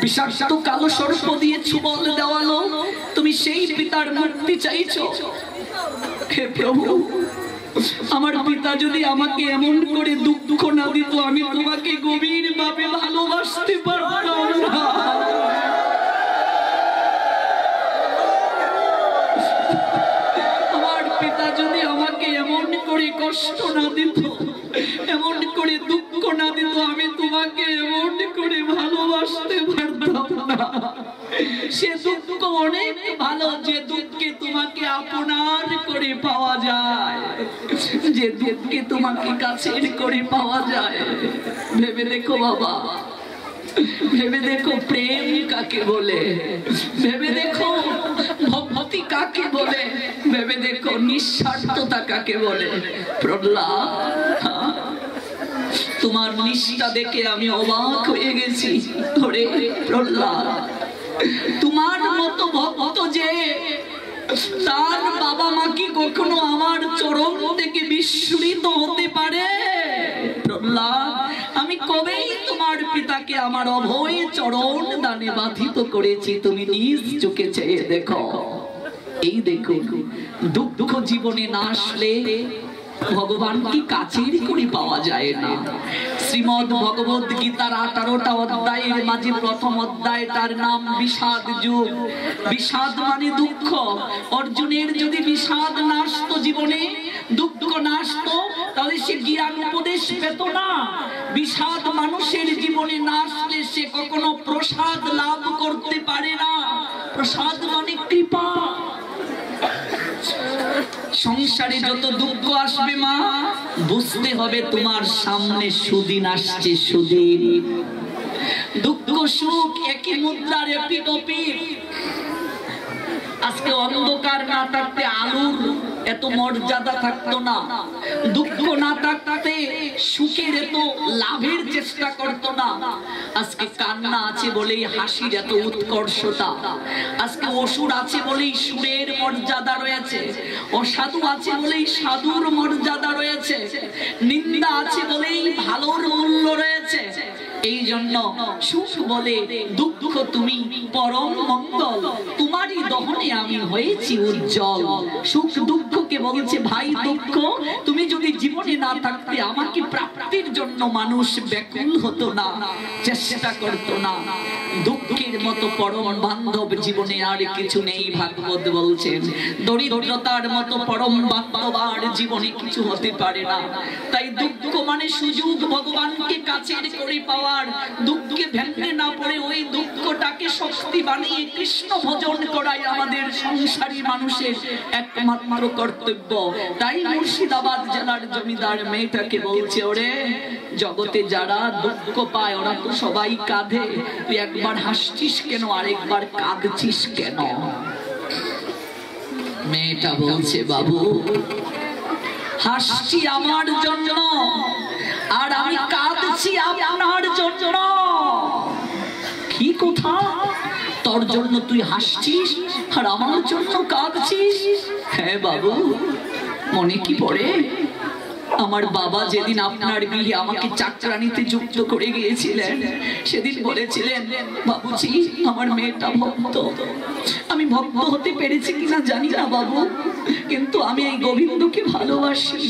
বিষাক্ত কালো সর্প দিয়ে ছুবল দেওয়ালো, তুমি সেই পিতার মুক্তি চাইছো। হে প্রভু, আমার পিতা যদি আমাকে এমন করে দুঃখ না দিত, আমি তোমাকে গভীর ভাবে ভালোবাসতে পারতাম না। আমার পিতা যদি আমাকে এমন করে কষ্ট না দিত, এমন করে দুঃখ না দিত, আমি তোমাকে এমন করে ভালোবাসতে পারতাম না। সে দুঃখ অনেক ভালো, যে দুঃখে তোমাকে আপনার করে পাওয়া যায়, যে দুঃখে তোমাকে কাছের করে পাওয়া যায়। ভেবে দেখো বাবা, ভেবে দেখো প্রেম কাকে বলে, ভেবে দেখো ভক্তি কাকে বলে, ভেবে দেখো নিঃস্বার্থতা কাকে বলে। প্রহ্লাদ, তোমার নিষ্ঠা দেখে আমি অবাক হয়ে গেছি। ওরে প্রহ্লাদ, তোমার মতো ভক্ত যে তার বাবা মা কি কখনো আমার চরণ থেকে বিস্মৃত হতে পারে? প্রহ্লাদ, আমি কবেই তোমার পিতাকে আমার অভয় চরণ দানে বাধিত করেছি, তুমি নিজ চোখে চেয়ে দেখো। এই দেখো, দুঃখ জীবনে না আসলে ভগবান কি কাছের করে পাওয়া যায় না। শ্রীমদ ভগবত গীতার 18টা অধ্যায়ের মাঝে প্রথম অধ্যায়টার নাম বিষাদ যুগ। বিষাদ মানে দুঃখ। অর্জুনের যদি বিষাদ না আসতো, জীবনে দুঃখ না আসতো, তাহলে সে জ্ঞান উপদেশ পেত না। বিষাদ মানুষের জীবনে না আসলে সে কখনো প্রসাদ লাভ করতে পারে না। প্রসাদ মানে কৃপা। সংসারে যত দুঃখ আসবে মা, বুঝতে হবে তোমার সামনে সুদিন আসছে। সুদিন, দুঃখ সুখ একই মুদ্রার এপিঠ ওপিঠ। আজকে অন্ধকার না থাকতে আলোর এত মর্যাদা থাকতো না, দুঃখ না থাকতে সুখের এত লাভের চেষ্টা করতো না। আজকে কান্না আছে বলেই হাসির এত উৎকর্ষতা, আজকে অসুর আছে বলেই সুরের মর্যাদা রয়েছে, অসাধু আছে বলেই সাধুর মর্যাদা রয়েছে, নিন্দা আছে বলেই ভালোর মূল্য রয়েছে। এই জন্য সুখ বলে দুঃখ তুমি পরম মঙ্গল, তোমারই দহনে আমি হয়েছি উজ্জ্বল। সুখ দুঃখকে বলছে ভাই দুঃখ, তুমি যদি জীবনে না থাকতে আমাকে প্রাপ্তির জন্য মানুষ ব্যাকুল হতো না, চেষ্টা করতো না। দুঃখের মতো পরম বান্ধব জীবনে আর কিছু নেই। ভাগবত বলছেন দরিদ্রতার মতো পরম বান্ধব আর জীবনে কিছু হতে পারে না। তাই দুঃখ মানে সুযোগ ভগবানকে কাছের করে পাওয়ার। দুঃখে ভেঙে না পড়ে ওই দুঃখটাকে শক্তি বানিয়ে কৃষ্ণ ভজন করাই আমাদের সংসারী মানুষের একমাত্র কর্তব্য। তাই মুর্শিদাবাদ জেলার জমিদার মেয়েটাকে বলছে, ওরে জগতে যারা দুঃখ পায় ওরা তো সবাই কাঁদে, তুই একবার হাসছিস কেন, আরেকবার কাঁদছিস কেন? মেয়েটা বলছে, বাবু হাসছি আমার জন্য আর আমি কাঁদছি আপনার জন্য। কি কথা? তোর জন্য তুই হাসছিস আর আমার জন্য কাঁদছিস? হ্যাঁ বাবু, মনে কি পড়ে আমার বাবা যেদিন আপনার গৃহে আমাকে চাকরানিতে যুক্ত করে গিয়েছিলেন, সেদিন বলেছিলেন, বাবুজি আমার মেয়েটা ভক্ত। আমি ভক্ত হতে পেরেছি কিনা জানি না বাবু, কিন্তু আমি এই গোবিন্দকে ভালোবাসি।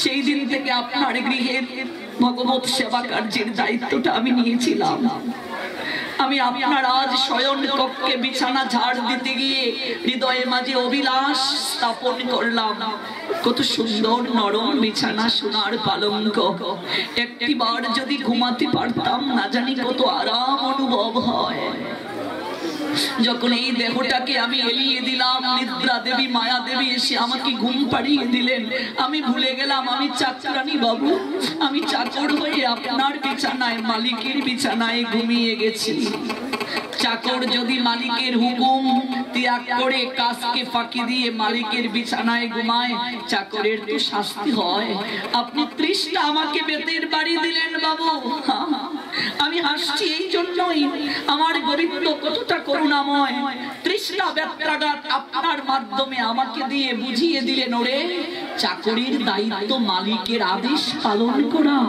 সেই দিন থেকে আপনার গৃহের ভগবত সেবা কার্যের দায়িত্বটা আমি নিয়েছিলাম। আমি আপনার আজ শয়ন কক্ষে বিছানা ঝাড় দিতে গিয়ে হৃদয়ের মাঝে অভিলাষ স্থাপন করলাম। কত সুন্দর নরম বিছানা, সোনার পালঙ্ক। একটিবার যদি ঘুমাতে পারতাম, না জানি কত আরাম অনুভব হয়। যখন এই দেহটাকে আমি এলিয়ে দিলাম, নিদ্রা দেবী মায়া দেবী এসে আমাকে ঘুম পাড়িয়ে দিলেন, আমি ভুলে গেলাম আমি চাকরানি বাবু। আমি চাকর হয়ে আপনার বিছানায়, মালিকের বিছানায় ঘুমিয়ে গেছি। চাকর যদি মালিকের হুকুম ত্যাগ করে কাজকে ফাঁকি দিয়ে মালিকের বিছানায় ঘুমায়, চাকরের তো শাস্তি হয়। আপনি 30টা আমাকে বেতের বাড়ি দিলেন বাবু, আমি হাসছি এই জন্যই আমার গরিবত্ব কতটা করুণাময়। 30টা বেত্রাঘাত আপনার মাধ্যমে আমাকে দিয়ে বুঝিয়ে দিলেন, ওরে চাকরির দায়িত্ব মালিকের আদেশ পালন করা,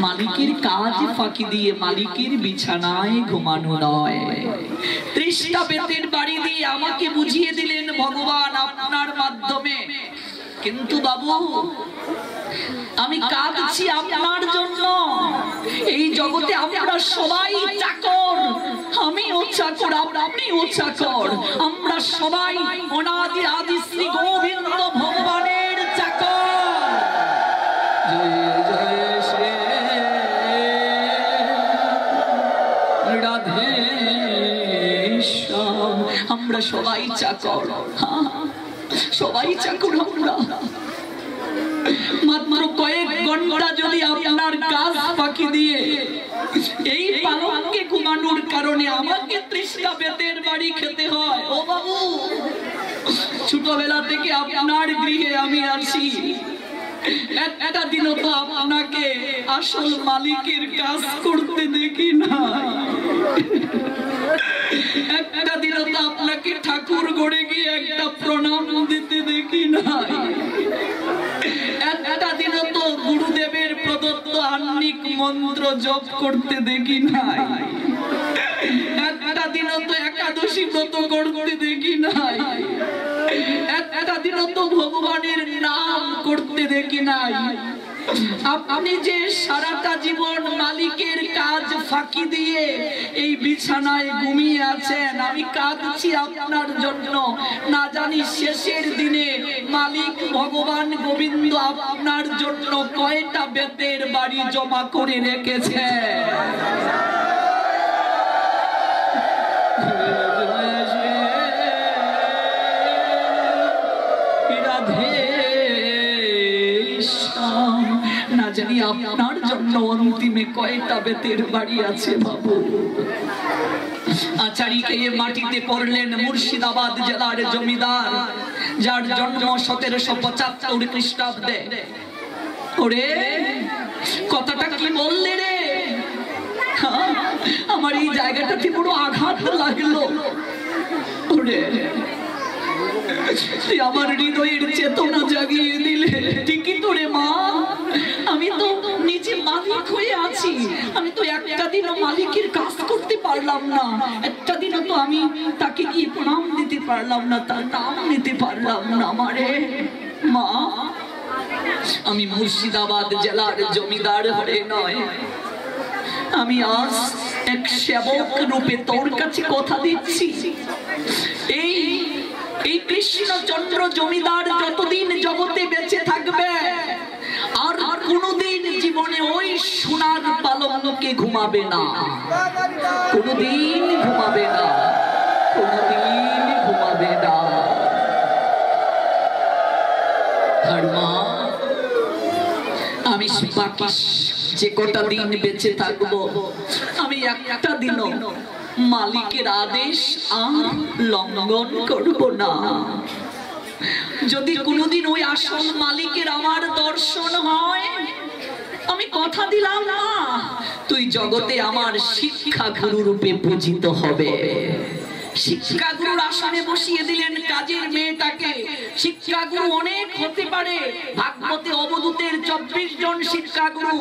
মালিকের কাজ ফাঁকি দিয়ে মালিকের বিছানায় ঘুমানো নয়। 30টা বেতের বাড়ি দিয়ে আমাকে বুঝিয়ে দিলেন ভগবান আপনার মাধ্যমে। কিন্তু বাবু আমি কাঁদছি আপনার জন্য। এই জগতে আমরা সবাই চাকর, আমিও চাকর, আপনিও চাকর, আমরা সবাই অনাদি আদি শ্রী গোবিন্দ ভগবানের চাকর। জয় জয় শ্রী রাধে শ্যাম। আমরা সবাই চাকর, সবাই চাকর। আমরা মাত্র কয়েক ঘন্টা যদি আপনার কাজ ফাঁকি দিয়ে এই পালঙ্কে ঘুমানোর কারণে আমাকে 30টা বেতের বাড়ি খেতে হয়। ও বাবু, ছোটবেলা থেকে আপনার গৃহে আমি আছি, একটা দিনও তো আপনাকে আসল মালিকের কাজ করতে দেখি না। একটা দিনও তো আপনাকে ঠাকুর গড়ে গিয়ে একটা প্রণাম দিতে দেখি না। একটা দিনও তো গুরুদেবের প্রদত্ত আহ্নিক মন্ত্র জপ করতে দেখি নাই। একটা দিনও তো একাদশী ব্রত করতে দেখি নাই। একটা দিনও তো ভগবানের নাম করতে দেখি নাই। আপনি যে সারাটা জীবন মালিকের কাজ ফাঁকি দিয়ে এই বিছানায় ঘুমিয়ে আছেন, আমি কাঁদছি আপনার জন্য। না জানি শেষের দিনে মালিক ভগবান গোবিন্দ আপনার জন্য কয়টা বেতের বাড়ি জমা করে রেখেছে। না জানি আপনার জন্য অন্তিমে কয়টা বেতের বাড়ি আছে বাবু। আচারি খেয়ে মাটিতে পড়লেন মুর্শিদাবাদ জেলার জমিদার, যার জন্ম 1775 খ্রিস্টাব্দে। ওরে কথাটা কি বললে রে, আমার এই জায়গাটাতে বড় আঘাত লাগলো। ওরে তুই আমার হৃদয়ের চেতনা জাগিয়ে দিলে। ঠিকই তো রে মা, আমি তো নিজে মালিক হয়ে আছি, আমি তো একটা দিনও মালিকের কাজ করতে পারলাম না, একটা দিনও তো আমি তাকে গিয়ে প্রণাম দিতে পারলাম না, তার নাম নিতে পারলাম না। আমারে মা, আমি মুর্শিদাবাদ জেলার জমিদার হয়ে নয়, আমি আজ এক সেবক রূপে তোর কাছে কথা দিচ্ছি। এই কৃষ্ণচন্দ্র জমিদার যতদিন জগতে বেঁচে থাকবে আর কোনদিন জীবনে ওই সোনার পালঙ্কে ঘুমাবে না, কোনদিন ঘুমাবে না, কোনদিন ঘুমাবে না। আর মা, আমি বাকি যে কটা দিন বেঁচে থাকবো, আমি একটা দিনও মালিকের আদেশ আর লঙ্ঘন করব না। যদি কোনোদিন ওই আসল মালিকের আমার দর্শন হয়, আমি কথা দিলাম না, তুই জগতে আমার শিক্ষা গুরু রূপে পূজিত হবে। শিক্ষা গুরুর আসনে বসিয়ে দিলেন কাজের মেয়েটাকে। শিক্ষা গুরু অনেক হতে পারে, ভাগবতে অবধূতের 24 জন শিক্ষা গুরু।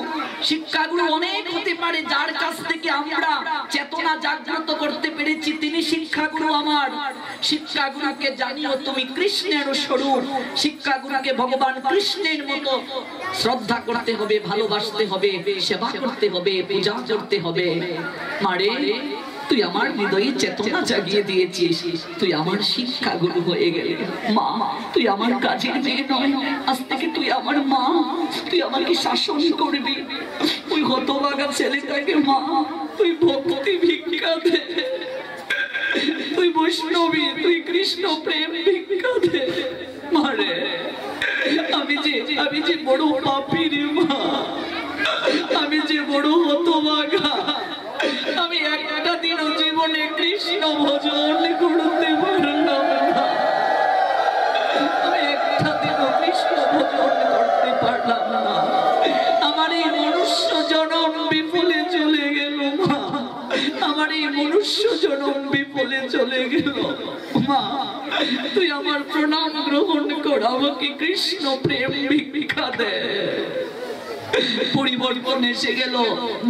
শিক্ষা গুরু অনেক হতে পারে, যার কাছ থেকে আমরা চেতনা জাগ্রত করতে পেরেছি তিনি শিক্ষা গুরু আমার। শিক্ষা গুরুকে জানিও তুমি কৃষ্ণের স্বরূপ। শিক্ষা গুরুকে ভগবান কৃষ্ণের মতো শ্রদ্ধা করতে হবে, ভালোবাসতে হবে, সেবা করতে হবে, পূজা করতে হবে। মারে, তুই আমার হৃদয়ে চেতনা জাগিয়ে দিয়েছিস, তুই আমার শিক্ষা গুরু হয়ে গেলি। মা, তুই আমার কাজের মেয়ে নয়, আজ থেকে তুই আমার মা, তুই আমাকে শাসন করবি। ওই হতভাগা ছেলেটাকে মা তুই ভক্তি ভিক্ষা দে, তুই বৈষ্ণবী, তুই কৃষ্ণ প্রেম ভিক্ষা দে। মারে, আমি যে বড় পাপী রে মা, আমি যে বড় হতভাগা, আমি একটা দিনও জীবনে কৃষ্ণ ভজন করতে পারলাম না, আমি একটা দিনও কৃষ্ণ ভজন করতে পারলাম না। আমার এই মনুষ্য জনম বিফলে চলে গেল মা, আমার এই মনুষ্য জনম বিফলে চলে গেল মা। তুই আমার প্রণাম গ্রহণ কর, আমাকে কৃষ্ণ প্রেম ভিক্ষা দে। পরিবর্তন এসে গেল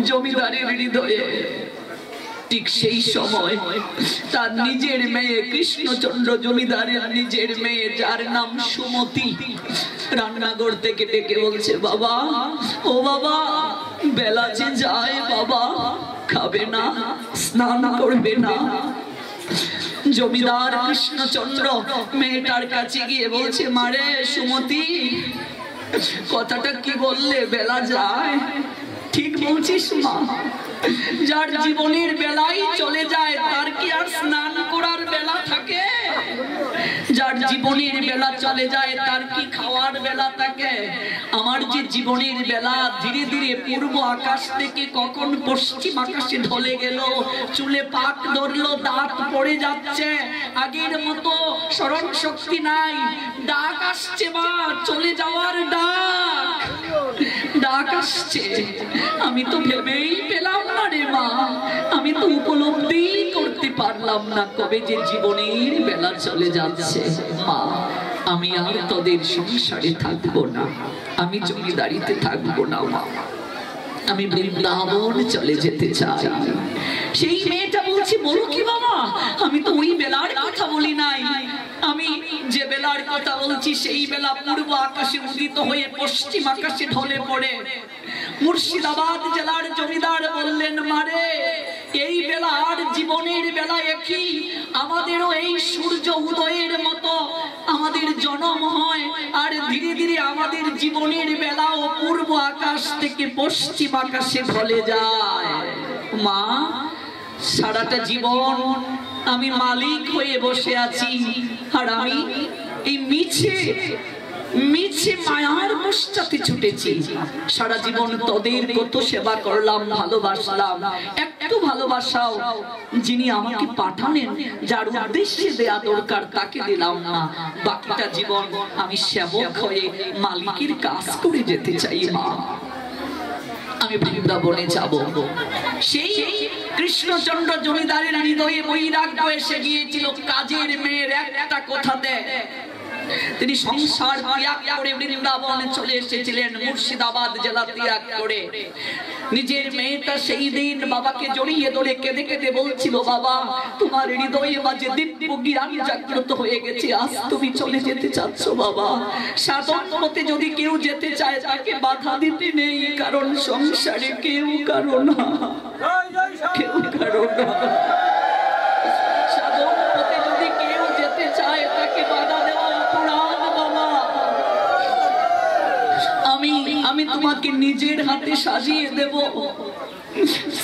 জমিদারের হৃদয়ে। ঠিক সেই সময় তার নিজের মেয়ে কৃষ্ণচন্দ্র জমিদারের নিজের মেয়ে, যার নাম সুমতি, রান্নাঘর থেকে ডেকে বলছে, বাবা ও বাবা, বেলা যে যায় বাবা, খাবে না, স্নান করবে না? জমিদার কৃষ্ণচন্দ্র মেয়েটার কাছে গিয়ে বলছে, মারে সুমতি, কথাটা কি বললে, বেলা যায়? ঠিক বলছিস মা, যার জীবনের বেলায় চলে যায় তার কি আর স্নান করার বেলা থাকে? যার জীবনের বেলা চলে যায় তার কি খাওয়ার বেলা থাকে? আমার যে জীবনের বেলা ধীরে ধীরে পূর্ব আকাশ থেকে কখন পশ্চিম আকাশে ঢলে গেল, চুলে পাক ধরলো, দাঁত পড়ে যাচ্ছে, আগের মতো স্মরণ শক্তি নাই, ডাক আসছে মা, চলে যাওয়ার ডাক, ডাক আসছে। আমি তো ভেবেই পেলাম না রে মা, আমি তো উপলব্ধি করতে পারলাম না কবে যে জীবনের বেলা চলে যাচ্ছে। মা, আমি আর তোদের সংসারে থাকবো না, আমি জমিদারিতে থাকবো না মা, আমি বৃন্দাবন চলে যেতে চাই। সেই মেয়েটা বলছে, বলো কি বাবা, আমি তো ওই বেলার কথা বলি নাই, আমি যে বেলার কথা বলছি সেই বেলা পূর্ব আকাশে উদিত হয়ে পশ্চিম আকাশে ঢলে পড়ে। মুর্শিদাবাদ জেলার জমিদার বললেন, মারে এই বেলা আর জীবনের বেলা একই, আমাদেরও এই সূর্য উদয়ের মতো আমাদের জন্ম হয়, আর ধীরে ধীরে আমাদের জীবনের বেলাও পূর্ব আকাশ থেকে পশ্চিম আকাশে ঢলে যায়। মা, সারাটা জীবন আমি মালিক হয়ে বসে আছি, আর আমি এই মিছে মিছে মায়ার পশ্চাতে ছুটেছি। সারা জীবন তোদের কত সেবা করলাম, ভালোবাসলাম, একটু ভালোবাসাও যিনি আমাকে পাঠালেন, যার উদ্দেশ্যে দেয়া দরকার তাকে দিলাম না। বাকিটা জীবন আমি সেবক হয়ে মালিকের কাজ করে যেতে চাই মা, আমি বৃন্দাবনে যাব। সেই কৃষ্ণচন্দ্র জমিদারের হৃদয়ে বৈরাগ্য এসে গিয়েছিল কাজের মেয়ের একটা কথাতে। তিনি সংসার ত্যাগ করে বৃন্দাবনে চলে এসেছিলেন, মুর্শিদাবাদ জেলা ত্যাগ করে। নিজের মেয়েটা সেই দিন বাবাকে জড়িয়ে ধরে কেঁদে কেঁদে বলছিল, বাবা তোমার হৃদয়ে মাঝে দিব্য জ্ঞান জাগ্রত হয়ে গেছে, আজ তুমি চলে যেতে চাচ্ছ বাবা। সাধন পথে যদি কেউ যেতে চায় তাকে বাধা দিতে নেই, কারণ সংসারে কেউ কারো না, কেউ কারো না। সাধন পথে যদি কেউ যেতে চায় তাকে বাধা দেওয়া অপরাধ বাবা। আমি তোমাকে নিজের হাতে সাজিয়ে দেব।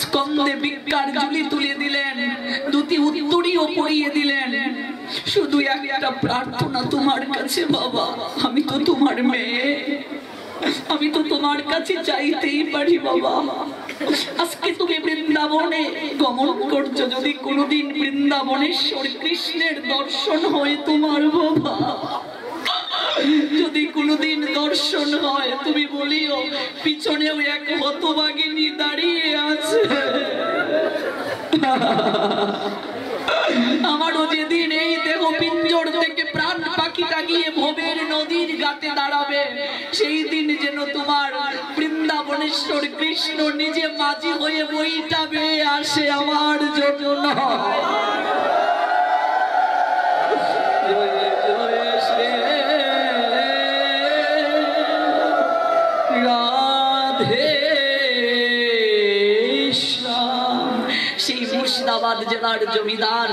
স্কন্ধে ভিক্ষার ঝুলি তুলে দিলেন, দুটি উত্তরীও পরিয়ে দিলেন। শুধু একটা প্রার্থনা তোমার কাছে বাবা, আমি তো তোমার মেয়ে, আমি তো তোমার কাছে চাইতেই পারি বাবা। আজকে তুমি বৃন্দাবনে গমন করছো, যদি কোনোদিন বৃন্দাবনেশ্বর কৃষ্ণের দর্শন হয় তোমার বাবা, যদি কোনোদিন দর্শন হয় তুমি বলিও পিছনেও এক হতভাগিনী দাঁড়িয়ে আছে। আমারও যেদিন এই দেহ পিঞ্জর থেকে প্রাণ পাখিটা গিয়ে ভবের নদীর ঘাটে দাঁড়াবে, সেই দিন যেন তোমার বৃন্দাবনেশ্বর কৃষ্ণ নিজে মাঝি হয়ে বইটা বেয়ে আসে আমার জন্য। সেই মুর্শিদাবাদ জেলার জমিদার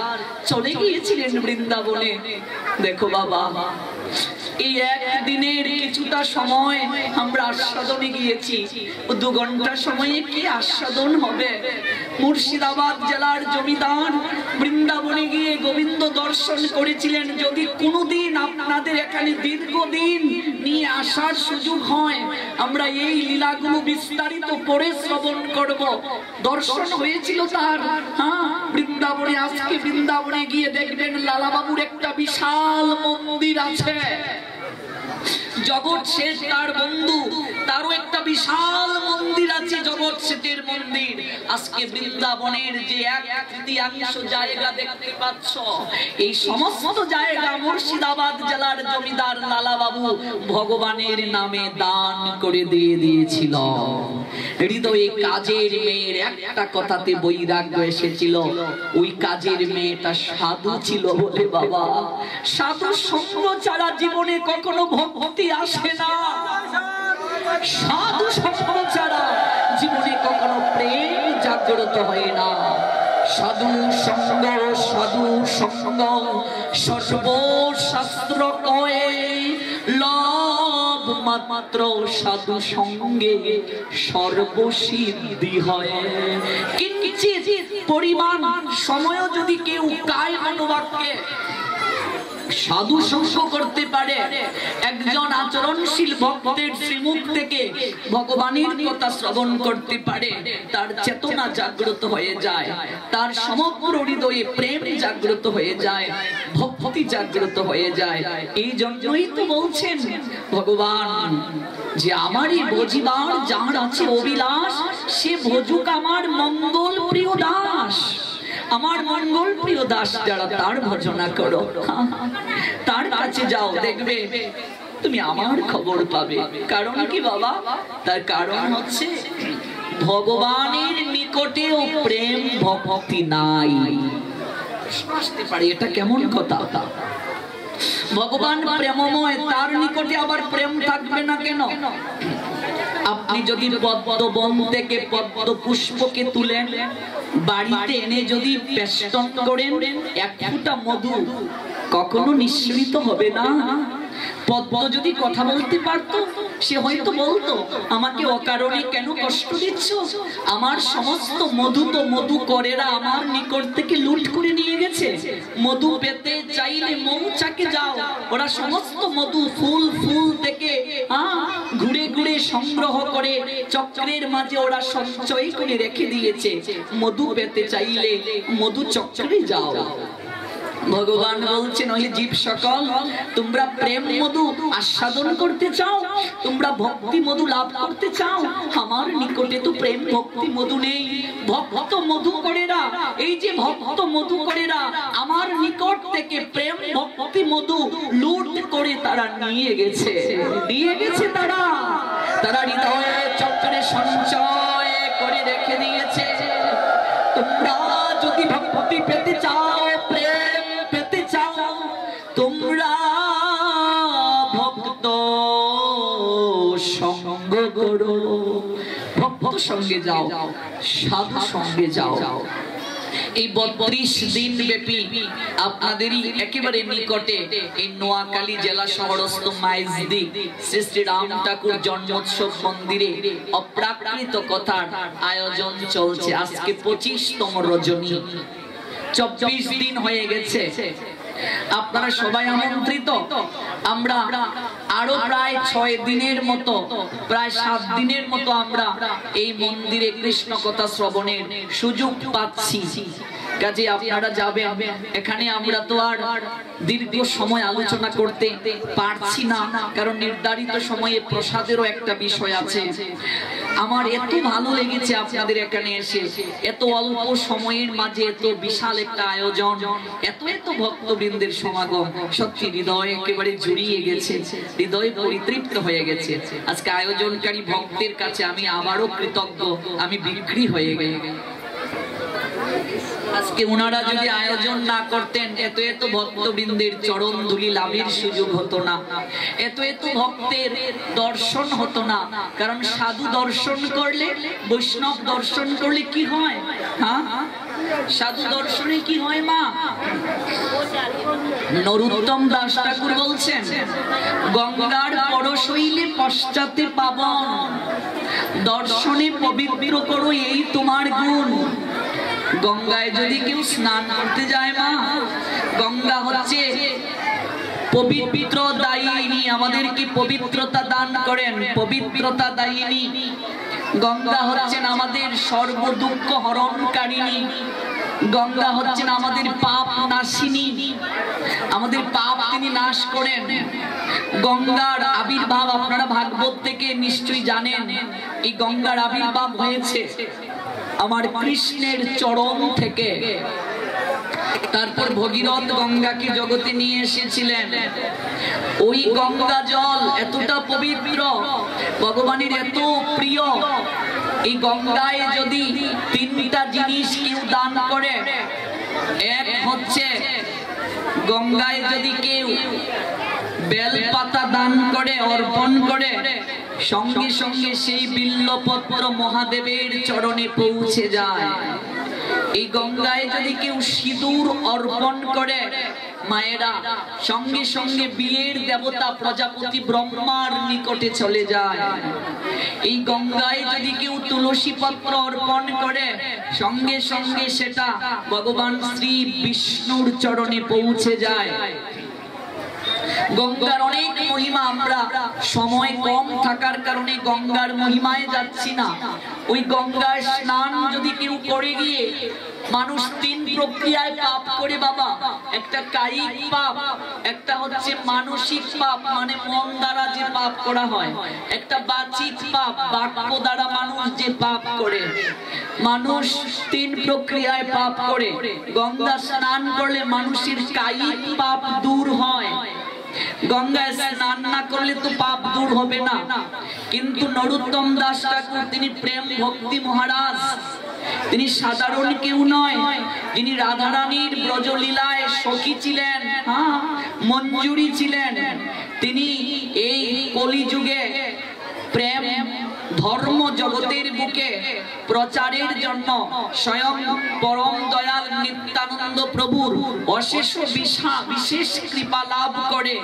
চলে গিয়েছিলেন বৃন্দাবনে। দেখো বাবা, এই একদিনের কিছুটা সময় আমরা আস্বাদনে গিয়েছি, 2 ঘন্টা সময়ে কি আস্বাদন হবে। মুর্শিদাবাদ জেলার জমিদার বৃন্দাবনে গিয়ে গোবিন্দ দর্শন করেছিলেন। যদি কোনোদিন আপনাদের এখানে দীর্ঘদিন নিয়ে আসার সুযোগ হয়, আমরা এই লীলাগুলো বিস্তারিত পরে শ্রবণ করব। দর্শন হয়েছিল তার, হ্যাঁ, বৃন্দাবনে। আজকে বৃন্দাবনে গিয়ে দেখবেন লালাবাবুর একটা বিশাল মন্দির আছে। জগৎ শেঠ তার বন্ধু, তারও একটা বিশাল মন্দির আছে, জগৎ শেঠের মন্দির। আজকে বৃন্দাবনের যে 1/3 জায়গা দেখতে পাচ্ছ, এই সমস্ত জায়গা মুর্শিদাবাদ জেলার জমিদার লালাবাবু ভগবানের নামে দান করে দিয়ে দিয়েছিল। হৃদয়ে কাজের মেয়ের একটা কথাতে বৈরাগ্য এসেছিল। ওই কাজের মেয়েটা সাধু ছিল বলে বাবা, সাধু সঙ্গ ছাড়া জীবনে কখনো ভক্তি আসে না। সাধু সঙ্গ ছাড়া জীবনে কখনো প্রেম জাগ্রত হয় না। সাধু সঙ্গ, সাধু সঙ্গ সর্বশাস্ত্র কয়ে, লাভ মাত্র সাধু সঙ্গে সর্বসিদ্ধি হয়। কিঞ্চিৎ পরিমাণ সময় যদি কেউ কায় অনুবাক্যে সাধু সঙ্গ করতে পারে, একজন আচরণশীল ভক্তের শ্রীমুখ থেকে ভগবানের কথা শ্রবণ করতে পারে, তার চেতনা জাগ্রত হয়ে যায়, তার সমগ্র হৃদয়ে প্রেম জাগ্রত হয়ে যায়, ভক্তি জাগ্রত হয়ে যায়। এই জন্যই তো বলছেন ভগবান যে আমারই ভজিবার যার আছে অভিলাষ, সে ভজুক আমার মঙ্গল প্রিয় দাস। আমার মঙ্গল প্রিয় দাস যারা, তার ভজনা করো, তার কাছে যাও, দেখবে তুমি আমার খবর পাবে। কারণ কি বাবা? তার কারণ হচ্ছে ভগবানের নিকটেও প্রেম ভক্তি নাই। বুঝতে পারি এটা কেমন কথা? ভগবান প্রেমময়, তার নিকটে আবার প্রেম থাকবে না কেন? আপনি যদি পদ্মবন থেকে পদ্ম পুষ্পকে তুলেন, বাড়িতে এনে যদি পেষ্টন করেন, 1 ফোঁটা মধু কখনো নিঃসৃত হবে না। পদ্ম যদি কথা বলতে পারতো, সে হয়তো বলতো আমাকে অকারণে কেন কষ্ট দিচ্ছ, আমার সমস্ত মধু তো মধু করেরা আমার নিকট থেকে লুট করে নিয়ে গেছে। মধু পেতে চাইলে মৌচাকে যাও, ওরা সমস্ত মধু ফুল ফুল থেকে ঘুরে ঘুরে সংগ্রহ করে চক্রের মাঝে ওরা সঞ্চয় করে রেখে দিয়েছে। মধু পেতে চাইলে মধু চক্রে যাও। ভগবান বলছেন, ওই জীব সকল, তোমরা প্রেম মধু আস্বাদন করতে চাও, তোমরা ভক্তি মধু লাভ করতে চাও, আমার নিকটে তো প্রেম ভক্তি মধু নেই। ভক্ত মধু করেরা, এই যে ভক্ত মধু করেরা আমার নিকট থেকে প্রেম ভক্তি মধু লুট করে তারা নিয়ে গেছে, দিয়ে গেছে। তারা হৃদয়ে চক্রে সঞ্চয় করে রেখে দিয়েছে। তোমরা যদি ভক্তি পেতে চাও, প্রেম পেতে চাও, তোমরা ভক্ত সঙ্গ করো, ভক্ত সঙ্গে যাও, সাধু সঙ্গে যাও। এই 32 দিন ব্যাপী আপনাদেরই একেবারে নিকটে এই নোয়াখালী জেলা শহরস্থ মাইজদি শ্রী শ্রী রাম ঠাকুর জন্মোৎসব মন্দিরে অপ্রাকৃত কথার আয়োজন চলছে। আজকে 25তম রজনী, 24 দিন হয়ে গেছে। আপনারা সবাই আমন্ত্রিত। আমরা আরো প্রায় 6 দিনের মতো, প্রায় 7 দিনের মতো আমরা এই মন্দিরে কৃষ্ণ কথা শ্রবণের সুযোগ পাচ্ছি। কাজে আপনারা যাবেন। এখানে আমরা তো আর দীর্ঘ সময় আলোচনা করতে পারছি না, কারণ নির্ধারিত সময়ে প্রসাদেরও একটা বিষয় আছে। আমার এত ভালো লেগেছে আপনাদের এখানে এসে, এত অল্প সময়ের মাঝে এত বিশাল একটা আয়োজন, এত এত ভক্তবৃন্দের সমাগম, সত্যি হৃদয় একেবারে জুড়িয়ে গেছে, হৃদয় পরিতৃপ্ত হয়ে গেছে। আজকে আয়োজনকারী ভক্তের কাছে আমি আবারও কৃতজ্ঞ, আমি বিক্রি হয়ে গেছি। আজকে ওনারা যদি আয়োজন না করতেন, এত এত ভক্তবৃন্দের চরণ ধুলি লাভের সুযোগ হতো না, এত এত ভক্তের দর্শন হতো না। কারণ সাধু দর্শন করলে, বৈষ্ণব দর্শন করলে কি হয়? হ্যাঁ, সাধু দর্শনে কি হয় মা? নরোত্তম দাস ঠাকুর বলছেন, গঙ্গার পরশ হইলে পশ্চাতে পাবন, দর্শনে পবিত্র করো এই তোমার গুণ। গঙ্গায় যদি কেউ স্নান করতে যায় মা, গঙ্গা হচ্ছে পবিত্র দায়িনী, আমাদেরকে পবিত্রতা দান করেন, পবিত্রতা দায়িনী। গঙ্গা হচ্ছেন আমাদের সর্ব দুঃখ হরণকারিণী, গঙ্গা হচ্ছেন আমাদের পাপ নাশিনী, আমাদের পাপ তিনি নাশ করেন। গঙ্গার আবির্ভাব আপনারা ভাগবত থেকে নিশ্চয়ই জানেন, এই গঙ্গার আবির্ভাব হয়েছে আমার কৃষ্ণের চরণ থেকে। তারপর ভগীরথ গঙ্গাকে জগতে নিয়ে এসেছিলেন। ওই গঙ্গা জল এতটা পবিত্র, ভগবানের এত প্রিয়, এই গঙ্গায় যদি তিনটা জিনিস কেউ দান করে, এক হচ্ছে গঙ্গায় যদি কেউ বেলপাতা দান করে, অর্পণ করে, সঙ্গে সঙ্গে সেই বিল্লপত্র মহাদেবের চরণে পৌঁছে যায়। এই গঙ্গায় যদি কেউ সিঁদুর অর্পণ করে মায়েরা, সঙ্গে সঙ্গে বিয়ের দেবতা প্রজাপতি ব্রহ্মার নিকটে চলে যায়। এই গঙ্গায় যদি কেউ তুলসী পত্র অর্পণ করে, সঙ্গে সঙ্গে সেটা ভগবান শ্রী বিষ্ণুর চরণে পৌঁছে যায়। গঙ্গার অনেক মহিমা, আমরা সময় কম থাকার কারণে গঙ্গার মহিমায় যাচ্ছি না। ওই গঙ্গার স্নান যদি কেউ করে গিয়ে মানুষ তিন প্রক্রিয়ায় পাপ করে বাবা, একটা কায়িক পাপ, একটা হচ্ছে মানসিক পাপ মানে মন দ্বারা যে পাপ করা হয়, একটা বাচিক পাপ বাক্য দ্বারা মানুষ যে পাপ করে। মানুষ তিন প্রক্রিয়ায় পাপ করে। গঙ্গা স্নান করলে মানুষের কায়িক পাপ দূর হয়, গঙ্গায় স্নান না করলে তো পাপ দূর হবে না। কিন্তু নরোত্তম দাস ঠাকুর তিনি প্রেম ভক্তি মহারাজ, তিনি সাধারণ কেউ নয়, তিনি রাধারানীর ব্রজলীলায় সখী ছিলেন, মঞ্জুরি ছিলেন। তিনি এই কলিযুগে প্রেম ধর্ম জগতের বুকে প্রচারের জন্য স্বয়ং পরম দয়াল নিত্যানন্দ প্রভুর অশেষ বিশেষ কৃপা লাভ করে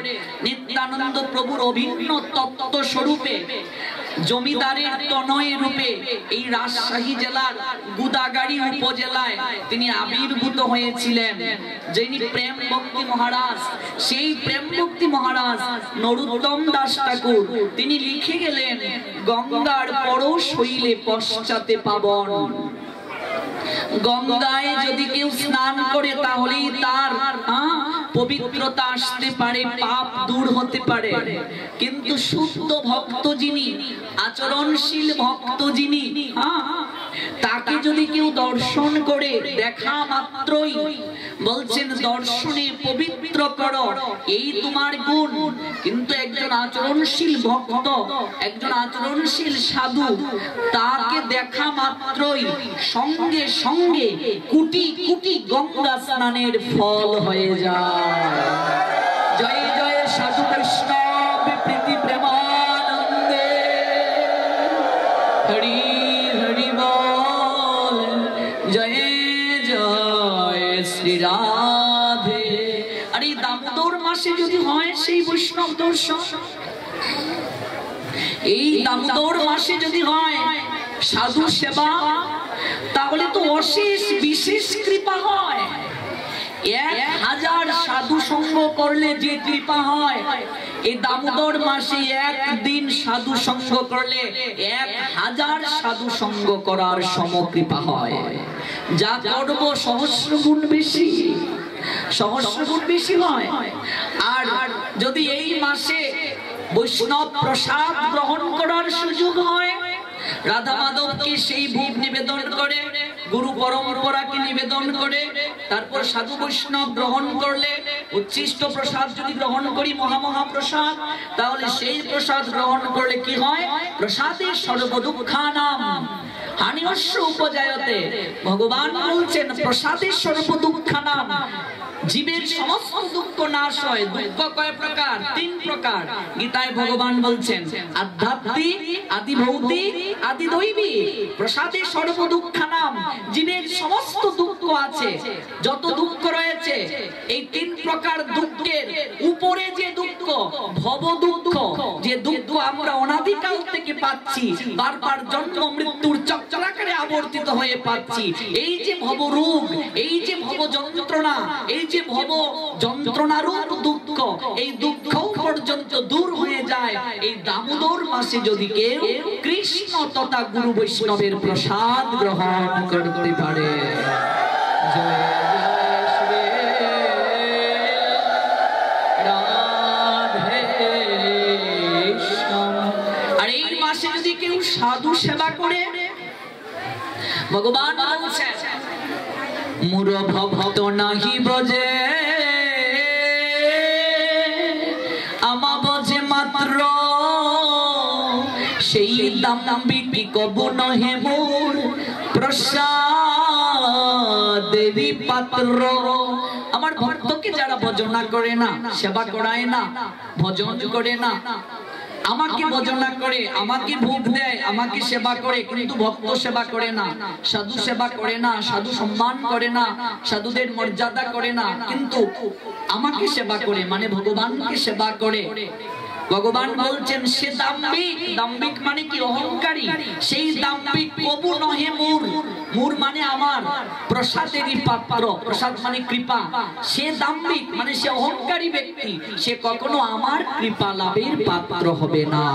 নিত্যানন্দ প্রভুর অভিন্ন তত্ত্ব স্বরূপে জমিদারের তনয় রূপে এই রাজশাহী জেলার গুদাগাড়ি উপজেলায় তিনি আবির্ভূত হয়েছিলেন। যিনি প্রেম ভক্তি মহারাজ, সেই প্রেম ভক্তি মহারাজ নরোত্তম দাস ঠাকুর তিনি লিখে গেলেন, গঙ্গার পরশ হইলে পশ্চাতে পাবন। গঙ্গায় যদি কেউ স্নান করে তাহলেই তার পবিত্রতা আসতে পারে, পাপ দূর হতে পারে। কিন্তু শুদ্ধ ভক্ত যিনি, আচরণশীল ভক্ত যিনি, তাকে যদি কেউ দর্শন করে দেখা মাত্রই বলছেন দর্শনে পবিত্র করো এই তোমার গুণ। কিন্তু একজন আচরণশীল ভক্ত, একজন আচরণশীল সাধু, তাকে দেখা মাত্রই সঙ্গে সঙ্গে কোটি কোটি গঙ্গা স্নানের ফল হয়ে যায়। জয় জয় সাধু বৈষ্ণব প্রীতি প্রেমানন্দে, হরি হরি বল, জয় জয় শ্রী রাধে। আর এই দামোদর মাসে যদি হয় সেই বৈষ্ণব দর্শন, এই দামোদর মাসে যদি হয় সাধু সেবা, তাহলে তো অশেষ বিশেষ কৃপা হয়। 1000 সাধু সঙ্গ করলে যে কৃপা হয়, এই দামোদর মাসে একদিন সাধু সঙ্গ করলে 1000 সাধু সঙ্গ করার সমকৃপা হয়। যা করব সহস্র গুণ বেশি, সহস্র গুণ বেশি হয়। আর যদি এই মাসে বৈষ্ণব প্রসাদ গ্রহণ করার সুযোগ হয়, রাধা মাধবকে সেই ভোগ নিবেদন করে, গুরু পরম্পরাকে নিবেদন করে, তারপর সাধু বৈষ্ণব গ্রহণ করলে উচ্ছিষ্ট প্রসাদ যদি গ্রহণ করি মহামহাপ্রসাদ, তাহলে সেই প্রসাদ গ্রহণ করলে কি হয়, প্রসাদে সর্ব দুঃখানাম হানিয়স্য উপজায়তে ভগবান বলছেন প্রসাদে সর্ব দুঃখানাম, জীবের সমস্ত দুঃখ নাশ হয়। দুঃখ কয় প্রকার? 3 প্রকার। গীতায় ভগবান বলছেন আধ্যাত্মিক, আদি ভৌতিক, আদি দৈবিক। প্রসাদে সর্ব দুঃখানাম, জীবের সমস্ত দুঃখ আছে, যত দুঃখ রয়েছে এই 3 প্রকার দুঃখের উপরে যে দুঃখ ভব দুঃখ, যে দুঃখ আমরা অনাদিকাল থেকে পাচ্ছি, বারবার জন্ম মৃত্যুর চক্রাকারে আবর্তিত হয়ে পাচ্ছি, এই যে ভব রোগ, এই যে ভব যন্ত্রণা, এই যে ভব যন্ত্রণারূপ দুঃখ, এই দুঃখ পর্যন্ত দূর হয়ে যায় এই দামোদর মাসে যদি কেউ কৃষ্ণ তথা গুরু বৈষ্ণবের প্রসাদ গ্রহণ করতে পারে। জয় জয় শ্রী রাধে শ্যাম। আর এই মাসে যদি কেউ সাধু সেবা করে, ভগবান বলছেন মুর ভক্ত নাহি বজে আমা বজে মাত্র, সেই দাম্বিকি কবু নহে মোর প্রসাদেরই পাত্র। আমার ভক্তকে যারা ভজনা করে না, সেবা করায় না, ভজন করে না, আমাকে ভজনা করে, আমাকে ভোগ দেয়, আমাকে সেবা করে, কিন্তু ভক্ত সেবা করে না, সাধু সেবা করে না, সাধু সম্মান করে না, সাধুদের মর্যাদা করে না, কিন্তু আমাকে সেবা করে মানে ভগবানকে সেবা করে, ভগবান বলছেন সে দাম্ভিক। দাম্ভিক মানে কি? অহংকারী। সেই দাম্ভিক কবু নহে মোর, মোর মানে আমার, প্রসাদেরই পাত্র, প্রসাদ মানে কৃপা। সে দাম্ভিক মানে সে অহংকারী ব্যক্তি, সে কখনো আমার কৃপা লাভের পাত্র হবে না,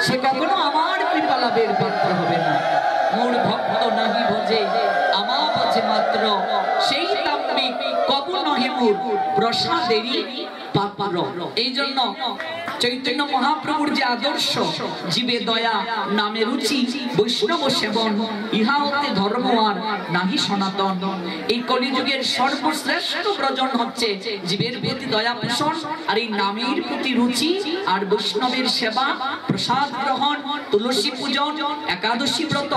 সে কখনো আমার কৃপা লাভের পাত্র হবে না। মোর ভক্ত নাহি ভজে আমা ভজে মাত্র, সেই দাম্ভিক কবু নহে মোর প্রসাদেরই পাত্র। এই জন্য চৈতন্য মহাপ্রভুর যে আদর্শ, জীবে দয়া নামে রুচি, বৈষ্ণব সেবন, ইহা হতে ধর্ম আর নাহি সনাতন। এই কলিযুগের সর্বশ্রেষ্ঠ ব্রজন হচ্ছে জীবের প্রতি দয়া পোষণ, আর এই নামের প্রতি রুচি, আর বৈষ্ণবের সেবা, প্রসাদ গ্রহণ, তুলসী পূজন, একাদশী ব্রত,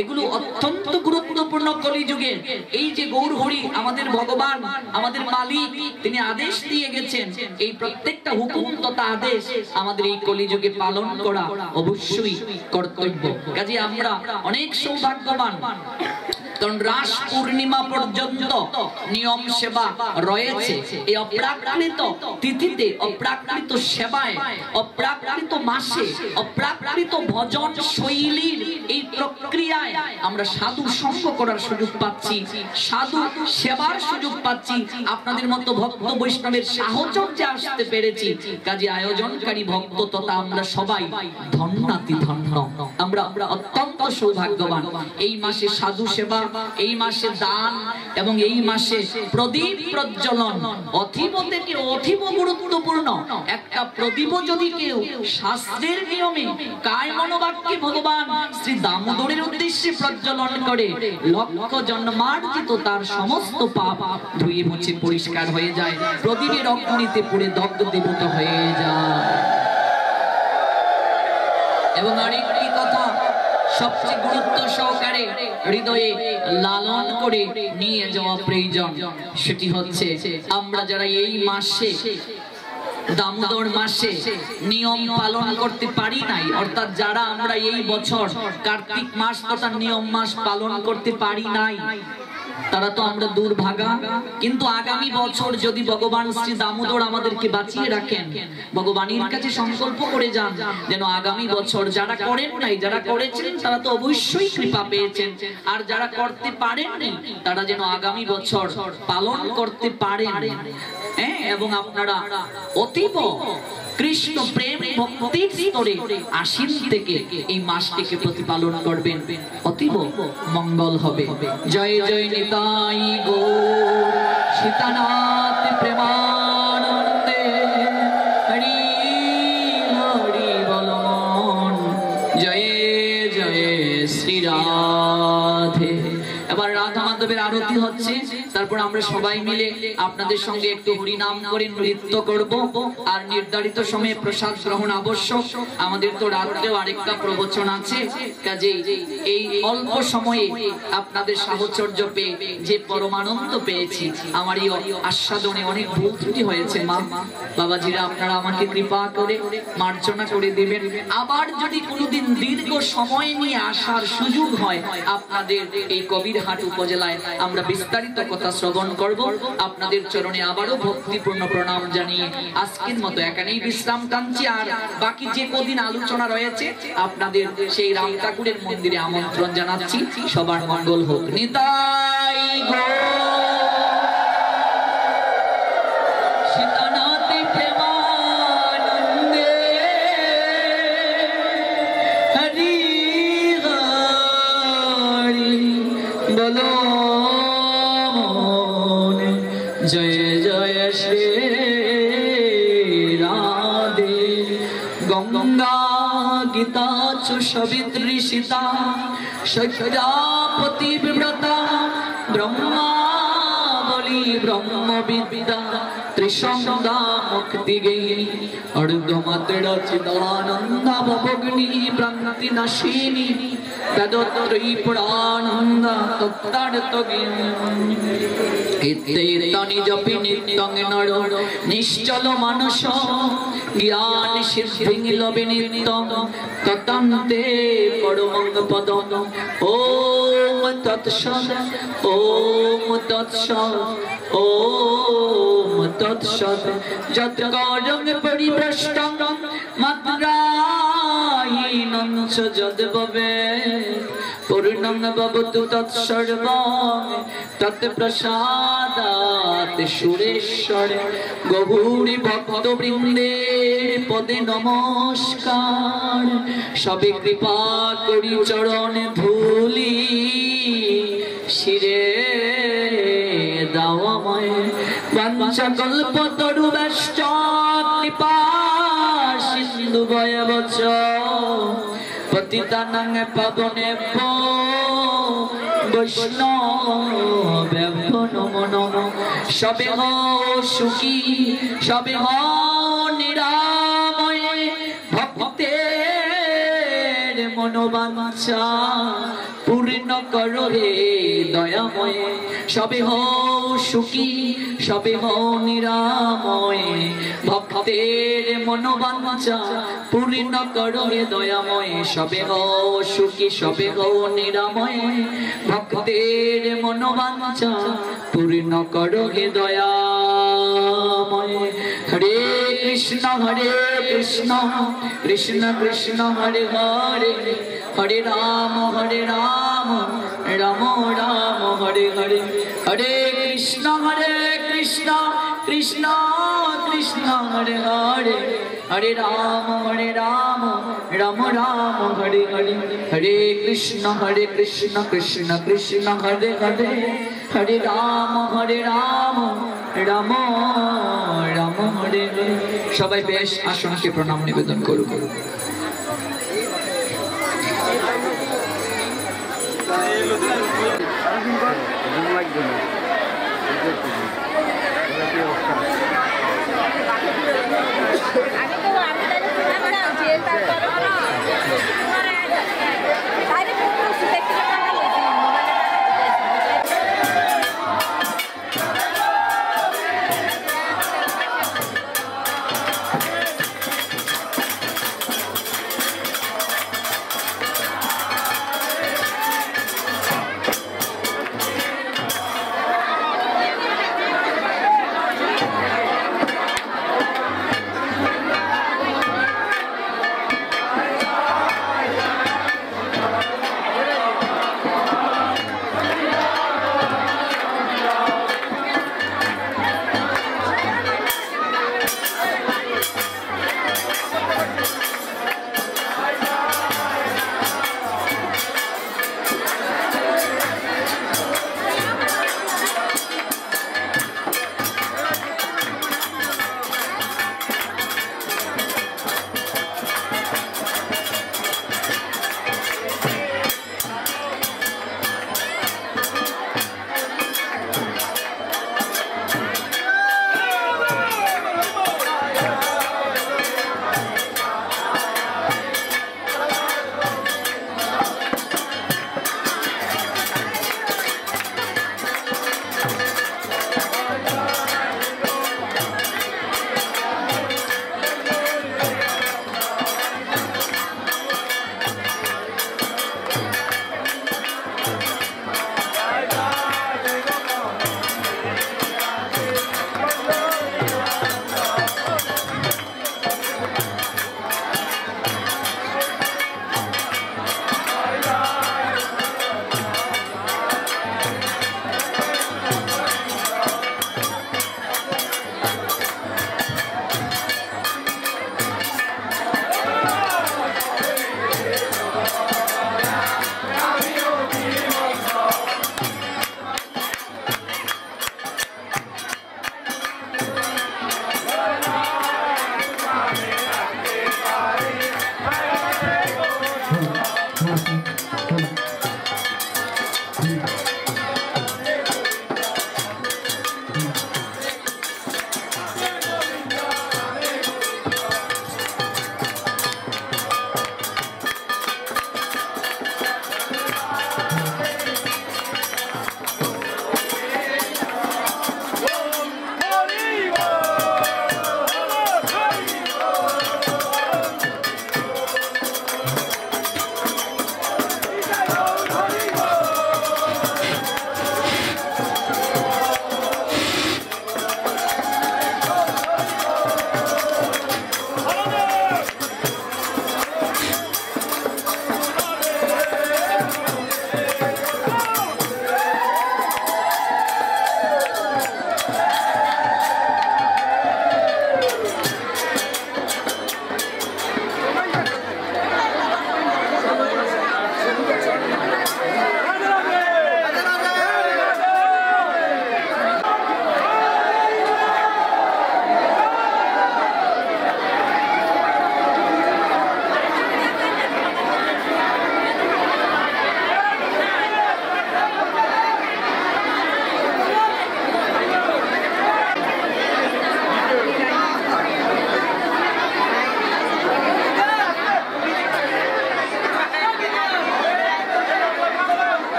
এগুলো অত্যন্ত গুরুত্বপূর্ণ কলিযুগের। এই যে গৌর হরি আমাদের ভগবান, আমাদের মালিক, তিনি আদেশ দিয়ে গেছেন, এই প্রত্যেকটা হুকুম তথা আদেশ আমাদের এই কলিযুগে পালন করা অবশ্যই কর্তব্য। কাজে আমরা অনেক সৌভাগ্যবান, কারণ রাস পূর্ণিমা পর্যন্ত নিয়ম সেবা রয়েছে। এই অপ্রাকৃত তিথিতে, অপ্রাকৃত সেবায়, অপ্রাকৃত মাসে, অপ্রাকৃত ভজন শৈলীর এই প্রক্রিয়ায় আমরা সাধু সঙ্গ করার সুযোগ পাচ্ছি, সাধু সেবার সুযোগ পাচ্ছি, আপনাদের মতো ভক্ত বৈষ্ণবের সাহচর্যে আসতে পেরেছি। কাজে আয়োজনকারী ভক্ত তথা আমরা সবাই ধন্যাতি ধন্য, আমরা অত্যন্ত সৌভাগ্যবান। এই মাসে সাধু সেবা, এই মাসে দান এবং এই মাসে প্রদীপ প্রজ্বলন অতীব থেকে অতীব গুরুত্বপূর্ণ। একটা প্রদীপ যদি কেউ শাস্ত্রের নিয়মে কায় মনোবাক্যে ভগবান শ্রী দামোদরের উদ্দেশ্যে প্রজ্বলন করে, লক্ষ জন্মার্জিত তার সমস্ত পাপ ধুয়ে মুছে পরিষ্কার হয়ে যায়, প্রদীপের অগ্নিতে পুড়ে দগ্ধীভূত হয়ে যায়। এবং আরেকটি কথা সবচেয়ে গুরুত্ব সহকারে হৃদয়ে লালন করে নিয়ে যাওয়া প্রয়োজন, সেটি হচ্ছে আমরা যারা এই মাসে, দামোদর মাসে নিয়ম পালন করতে পারি নাই, অর্থাৎ যারা আমরা এই বছর কার্তিক মাস তথা নিয়ম মাস পালন করতে পারি নাই, তারা তো আমরা দুর্ভাগা। কিন্তু আগামী বছর যদি ভগবান শ্রী দামোদর আমাদেরকে বাঁচিয়ে রাখেন, ভগবানের কাছে সংকল্প করে যান যেন আগামী বছর যারা করেন নাই, যারা করেছেন তারা তো অবশ্যই কৃপা পেয়েছেন, আর যারা করতে পারেননি তারা যেন আগামী বছর পালন করতে পারেন। এবং আপনারা অতীব কৃষ্ণ প্রেম ভক্তির স্তরে আশ্বিন থেকে এই মাসটিকে প্রতিপালন করবেন, অতীব মঙ্গল হবে। জয় জয় নিতাই গৌর সীতানাথ প্রেমানন্দে, হরি হরি বল মন, জয় জয় শ্রী রাধে। এবার রাধা মাধবের আরতি হচ্ছে। তারপর আমরা সবাই মিলে আপনাদের সঙ্গে একটু হরি নাম করে নৃত্য করব আর নির্ধারিত সময়ে প্রসাদ গ্রহণ আবশ্যক আমাদের তো রাত্রেও আরেকটা প্রবচন আছে কাজেই এই অল্প সময়ে আপনাদের সাহচর্য পেয়ে যে পরমানন্দ পেয়েছি আমার এই আস্বাদনে অনেক ভুল ত্রুটি হয়েছে মা বাবাজিরা আপনারা আমাকে কৃপা করে মার্জনা করে দিবেন আবার যদি কোনোদিন দীর্ঘ সময় নিয়ে আসার সুযোগ হয় আপনাদের এই কবিরহাট উপজেলায় আমরা বিস্তারিত কথা শ্রবণ করব আপনাদের চরণে আবারও ভক্তিপূর্ণ প্রণাম জানিয়ে আজকের মতো এখানেই বিশ্রাম টানছি আর বাকি যে কদিন আলোচনা রয়েছে আপনাদের সেই রাম ঠাকুরের মন্দিরে আমন্ত্রণ জানাচ্ছি সবার মঙ্গল হোক নিতাই গো সীতানাথে প্রেমানন্দে হরি হরি বলো জয় জয় শ্রী রাধে গঙ্গা গীতা চ সবিত্রী সীতা সত্যপতি বিব্রতা ব্রহ্মা বলি ব্রহ্মবিদ্যা ত্রিসংজ্ঞা মুক্তি গেই অর্ধমাত্র চিদানন্দ ভবগ্নি প্রান্তি নাশিনী তদত্রয়ী পুরানন্দ তত্তার্থ কীর্তনি জপি নিত্যং নর নিশ্চল মানস জ্ঞান সিদ্ধি লবে নিত্যং ততন্তে পরমং পদম ওম তৎসৎ ওম তৎসৎ ওম তৎসৎ যৎ কারং পরিভ্রষ্টং মাত্রাহীনং চ যদ্ভবেৎ পূর্ণং ভবতু তৎসর্বং তৎপ্রসাদাৎ সুরেশ্বর গৌরী ভক্তবৃন্দের পদে নমস্কার সবে কৃপা করি চরণ ধুলি শিরে দাও আমায় বাঞ্ছা কল্পতরুভ্যশ্চ কৃপা সিন্ধু ভয়বচ পতিতানাং পাবনেভ্যো বৈষ্ণবেভ্যো নমো নমঃ সবে হও সুখী সবে হও নিরাময় ভক্তের মনোবাঞ্ছা পূর্ণ করো হে দয়াময় সবে হও সুখী সবে হও নিরাময় ভক্তের মনোবাঞ্ছা পূর্ণ করো হে দয়াময় সবে হও সুখী সবে হও নিরাময় ভক্তের মনোবাঞ্ছা পূর্ণ করো হে দয়াময় হরে কৃষ্ণ কৃষ্ণ কৃষ্ণ হরে হরে হরে রাম রাম রাম হরে হরে হরে কৃষ্ণ কৃষ্ণ কৃষ্ণ হরে হরে হরে রাম রাম রাম হরে হরে হরে কৃষ্ণ কৃষ্ণ কৃষ্ণ হরে হরে হরে রাম রাম হরে হরে সবাই বেশ আসনকে প্রণাম নিবেদন করুন